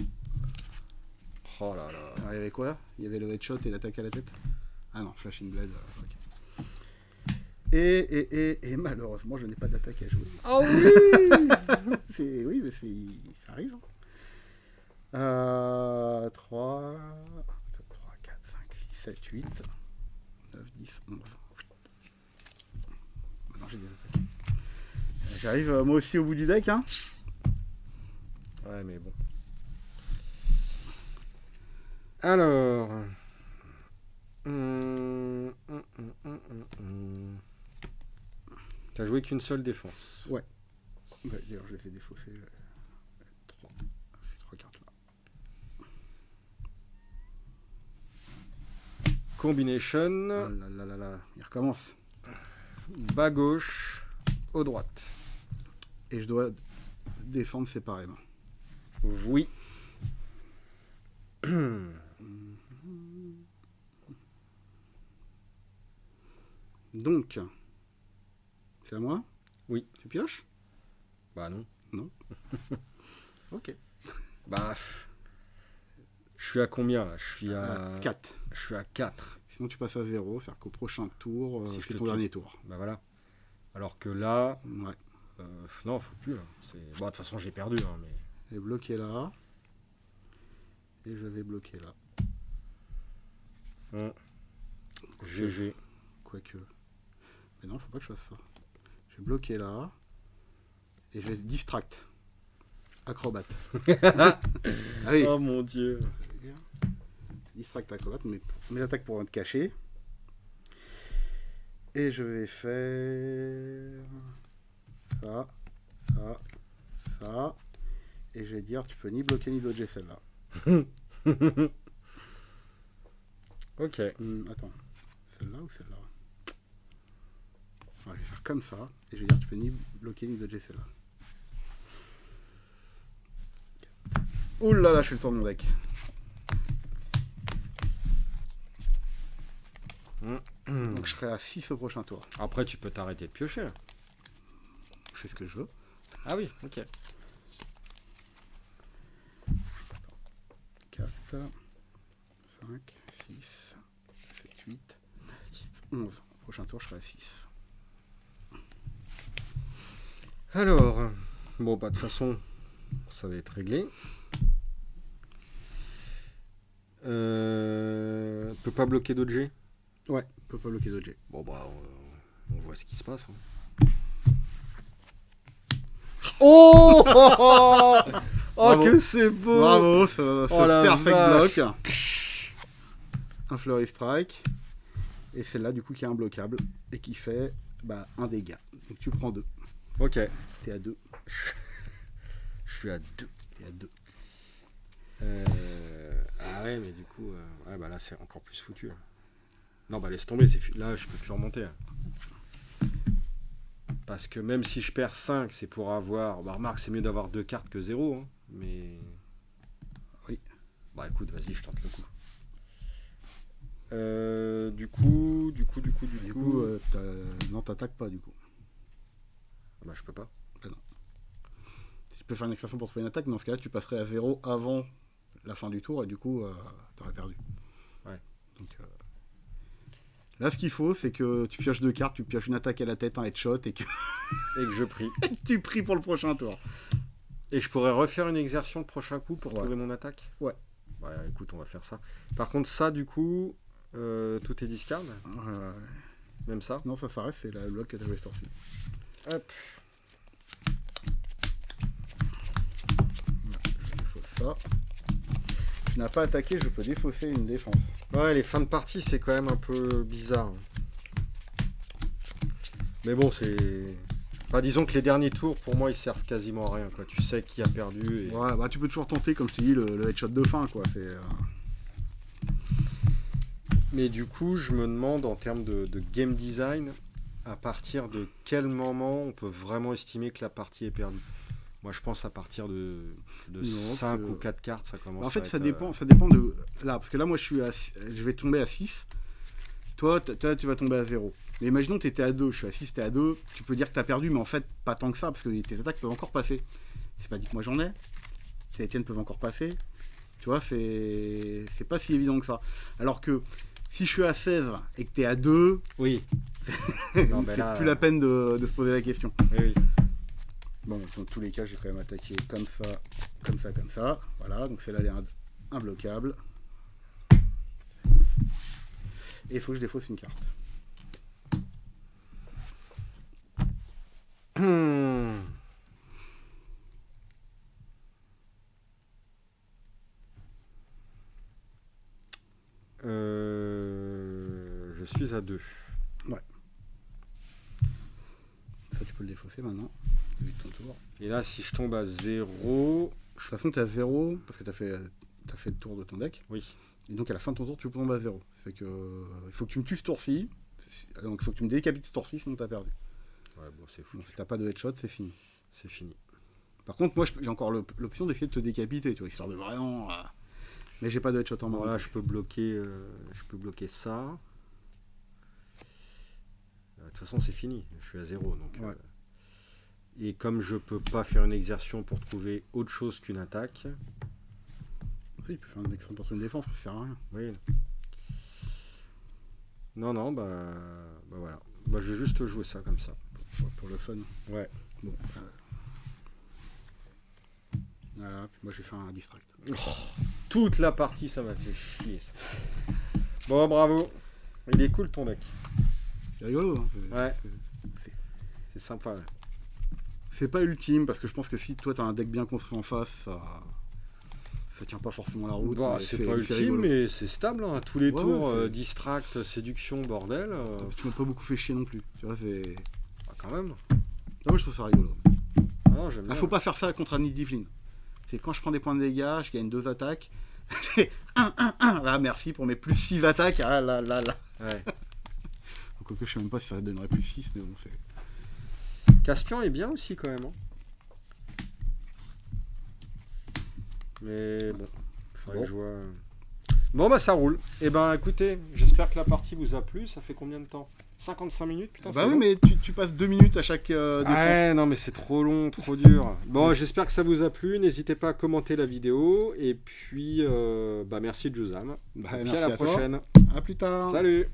[SPEAKER 1] Oh là là.
[SPEAKER 2] Alors, il y avait quoi? Il y avait le headshot et l'attaque à la tête? Ah non, Flashing Blade. Ok. Et malheureusement, je n'ai pas d'attaque à jouer.
[SPEAKER 1] Oh oui.
[SPEAKER 2] Oui, mais ça arrive. 3, 4, 5, 6, 7, 8, 9, 10, 11. Maintenant, j'ai des attaques. J'arrive moi aussi au bout du deck. Hein.
[SPEAKER 1] Ouais, mais bon. Alors. T'as joué qu'une seule défense.
[SPEAKER 2] Ouais. D'ailleurs, je les ai défaussés. 3. Ces 3 cartes là.
[SPEAKER 1] Combination.
[SPEAKER 2] Oh là. Il recommence.
[SPEAKER 1] Bas gauche, haut droite.
[SPEAKER 2] Et je dois défendre séparément.
[SPEAKER 1] Oui.
[SPEAKER 2] Donc, c'est à moi?
[SPEAKER 1] Oui.
[SPEAKER 2] Tu pioches?
[SPEAKER 1] Bah non.
[SPEAKER 2] Non. Ok.
[SPEAKER 1] Bah. Je suis à combien là? Je suis à
[SPEAKER 2] 4.
[SPEAKER 1] Je suis à 4.
[SPEAKER 2] Sinon, tu passes à 0. C'est-à-dire qu'au prochain tour,
[SPEAKER 1] Si je
[SPEAKER 2] c'est
[SPEAKER 1] te
[SPEAKER 2] ton
[SPEAKER 1] tue.
[SPEAKER 2] dernier tour.
[SPEAKER 1] Bah voilà. Alors que là.
[SPEAKER 2] Ouais.
[SPEAKER 1] Non, faut plus là. Bon, de toute façon, j'ai perdu. Hein, mais...
[SPEAKER 2] Je vais bloquer là. Et je vais bloquer là.
[SPEAKER 1] GG.
[SPEAKER 2] Quoique. Mais non, faut pas que je fasse ça. Je vais bloquer là. Et je vais distract. Acrobate. Ah oui.
[SPEAKER 1] Oh mon dieu.
[SPEAKER 2] Distract acrobate. Mes attaques pourront être cachées. Et je vais faire ça, ça, ça. Et je vais dire, tu peux ni bloquer ni dodger celle-là.
[SPEAKER 1] Ok.
[SPEAKER 2] Attends, celle-là ou celle-là? Je vais faire comme ça, et je vais dire tu peux ni bloquer ni dodger celle-là. Ouh là là, je fais le tour de mon deck. Donc je serai à 6 au prochain tour.
[SPEAKER 1] Après, tu peux t'arrêter de piocher. Là.
[SPEAKER 2] Je fais ce que je veux.
[SPEAKER 1] Ah oui, ok.
[SPEAKER 2] 4, 5, 6, 7, 8, 11. Au prochain tour, je serai à 6.
[SPEAKER 1] Alors, bon, bah de toute façon, ça va être réglé. Peut pas bloquer dodger.
[SPEAKER 2] Ouais, peut pas bloquer dodger.
[SPEAKER 1] Bon, bah, on voit ce qui se passe. Hein. Oh, oh que c'est beau!
[SPEAKER 2] Bravo, ce perfect
[SPEAKER 1] vache.
[SPEAKER 2] block. Un Flurry Strike. Et celle-là, du coup, qui est imbloquable. Et qui fait un dégât. Donc tu prends 2.
[SPEAKER 1] Ok.
[SPEAKER 2] T'es à 2.
[SPEAKER 1] Je suis à 2.
[SPEAKER 2] T'es à 2.
[SPEAKER 1] Ah ouais, mais du coup, ouais, bah là, c'est encore plus foutu. Là. Non, bah laisse tomber. Là, je peux plus remonter. Là. Parce que même si je perds 5, c'est pour avoir... Bah remarque, c'est mieux d'avoir 2 cartes que 0. Hein, mais...
[SPEAKER 2] Oui.
[SPEAKER 1] Bah écoute, vas-y, je tente le coup. Du coup...
[SPEAKER 2] non, t'attaques pas, du coup.
[SPEAKER 1] Bah je peux pas.
[SPEAKER 2] Non. Si tu peux faire une extraction pour trouver une attaque, dans ce cas-là, tu passerais à 0 avant la fin du tour, et du coup, t'aurais perdu.
[SPEAKER 1] Ouais.
[SPEAKER 2] Donc... Là, ce qu'il faut, c'est que tu pioches 2 cartes, tu pioches une attaque à la tête, un headshot, et que
[SPEAKER 1] Et que je prie.
[SPEAKER 2] tu pries pour le prochain tour.
[SPEAKER 1] Et je pourrais refaire une exertion le prochain coup pour
[SPEAKER 2] Ouais.
[SPEAKER 1] trouver mon attaque.
[SPEAKER 2] Ouais.
[SPEAKER 1] Ouais, écoute, on va faire ça. Par contre, ça, du coup, tout est discard. Même ça.
[SPEAKER 2] Non, ça reste, c'est la bloc que t'as joué ce tour-ci.
[SPEAKER 1] Hop.
[SPEAKER 2] Je défausse ça. Tu n'as pas attaqué, je peux défausser une défense.
[SPEAKER 1] Ouais, les fins de partie, c'est quand même un peu bizarre. Mais bon, c'est... Enfin, disons que les derniers tours, pour moi, ils servent quasiment à rien. Quoi. Tu sais qui a perdu. Et...
[SPEAKER 2] Ouais, tu peux toujours tenter, comme je te dis, le headshot de fin, quoi.
[SPEAKER 1] Mais du coup, je me demande, en termes de game design, à partir de quel moment on peut vraiment estimer que la partie est perdue. Moi, je pense à partir de 5 ou 4 cartes, ça commence
[SPEAKER 2] en fait,
[SPEAKER 1] à
[SPEAKER 2] ça
[SPEAKER 1] être,
[SPEAKER 2] dépend de... Là, parce que là, moi, je vais tomber à 6. Toi, tu vas tomber à 0. Mais imaginons que tu étais à 2, je suis à 6, tu es à 2. Tu peux dire que tu as perdu, mais en fait, pas tant que ça, parce que tes attaques peuvent encore passer. C'est pas dit que moi j'en ai. Les tiennes peuvent encore passer. Tu vois, c'est pas si évident que ça. Alors que si je suis à 16 et que tu es à 2,
[SPEAKER 1] oui. Non,
[SPEAKER 2] c'est
[SPEAKER 1] là,
[SPEAKER 2] plus la peine de se poser la question.
[SPEAKER 1] Oui.
[SPEAKER 2] Bon, dans tous les cas, j'ai quand même attaqué comme ça. Voilà, donc celle-là, elle est imbloquable. Et il faut que je défausse une carte.
[SPEAKER 1] Je suis à 2.
[SPEAKER 2] Ouais. Ça, tu peux le défausser maintenant. Vu ton tour.
[SPEAKER 1] Et là, si je tombe à 0...
[SPEAKER 2] De toute façon, tu es à 0 parce que tu as fait le tour de ton deck.
[SPEAKER 1] Oui.
[SPEAKER 2] Et donc, à la fin de ton tour, tu peux tomber à 0. Ça fait que il faut que tu me tues ce tour-ci. Donc, il faut que tu me décapites ce tour-ci, sinon tu as perdu.
[SPEAKER 1] Ouais, bon, c'est fou.
[SPEAKER 2] Donc, si tu pas de headshot, c'est fini.
[SPEAKER 1] C'est fini.
[SPEAKER 2] Par contre, moi, j'ai encore l'option d'essayer de te décapiter, tu vois, histoire de vraiment... Mais j'ai pas de headshot en main.
[SPEAKER 1] Voilà, je peux bloquer ça. De toute façon, c'est fini. Je suis à 0. Donc,
[SPEAKER 2] Ouais.
[SPEAKER 1] et comme je peux pas faire une exertion pour trouver autre chose qu'une attaque...
[SPEAKER 2] Après, il peut faire une extraction pour une défense, ça sert à rien.
[SPEAKER 1] Oui. Non, bah voilà. Bah, je vais juste jouer ça comme ça.
[SPEAKER 2] Pour le fun.
[SPEAKER 1] Ouais.
[SPEAKER 2] Bon. Voilà, puis moi j'ai fait un distract.
[SPEAKER 1] Oh, toute la partie, ça m'a fait chier. Ça. Bon, bravo. Il est cool ton deck.
[SPEAKER 2] C'est rigolo, hein.
[SPEAKER 1] Ouais. C'est sympa. Ouais.
[SPEAKER 2] C'est pas ultime, parce que je pense que si toi t'as un deck bien construit en face, ça tient pas forcément la route.
[SPEAKER 1] Bah, c'est pas ultime,
[SPEAKER 2] rigolo.
[SPEAKER 1] mais c'est stable. Hein. À tous les
[SPEAKER 2] Ouais,
[SPEAKER 1] tours,
[SPEAKER 2] ouais,
[SPEAKER 1] distract, séduction, bordel.
[SPEAKER 2] Tu m'as pas beaucoup fait chier non plus. Tu vois, c'est.
[SPEAKER 1] Ah, quand même.
[SPEAKER 2] Non, moi je trouve ça rigolo.
[SPEAKER 1] Ah, j'aime bien.
[SPEAKER 2] Faut pas faire ça contre Annie Divine. C'est quand je prends des points de dégâts, je gagne 2 attaques. C'est 1, 1, 1. Ah, merci pour mes plus 6 attaques. Ah là là là.
[SPEAKER 1] Ouais.
[SPEAKER 2] Quoique je sais même pas si ça donnerait plus 6, mais bon, c'est.
[SPEAKER 1] Caspian est bien aussi quand même. Hein. Mais bon, faudrait que je vois. Bon bah ça roule. Et ben écoutez, j'espère que la partie vous a plu. Ça fait combien de temps? 55 minutes, putain.
[SPEAKER 2] Bah oui, mais tu passes 2 minutes à chaque défense.
[SPEAKER 1] Ouais, non mais c'est trop long, trop dur. Bon, j'espère que ça vous a plu. N'hésitez pas à commenter la vidéo. Et puis, bah merci Juzam.
[SPEAKER 2] Bah,
[SPEAKER 1] Et puis
[SPEAKER 2] merci
[SPEAKER 1] à la
[SPEAKER 2] à toi.
[SPEAKER 1] prochaine.
[SPEAKER 2] À plus tard.
[SPEAKER 1] Salut.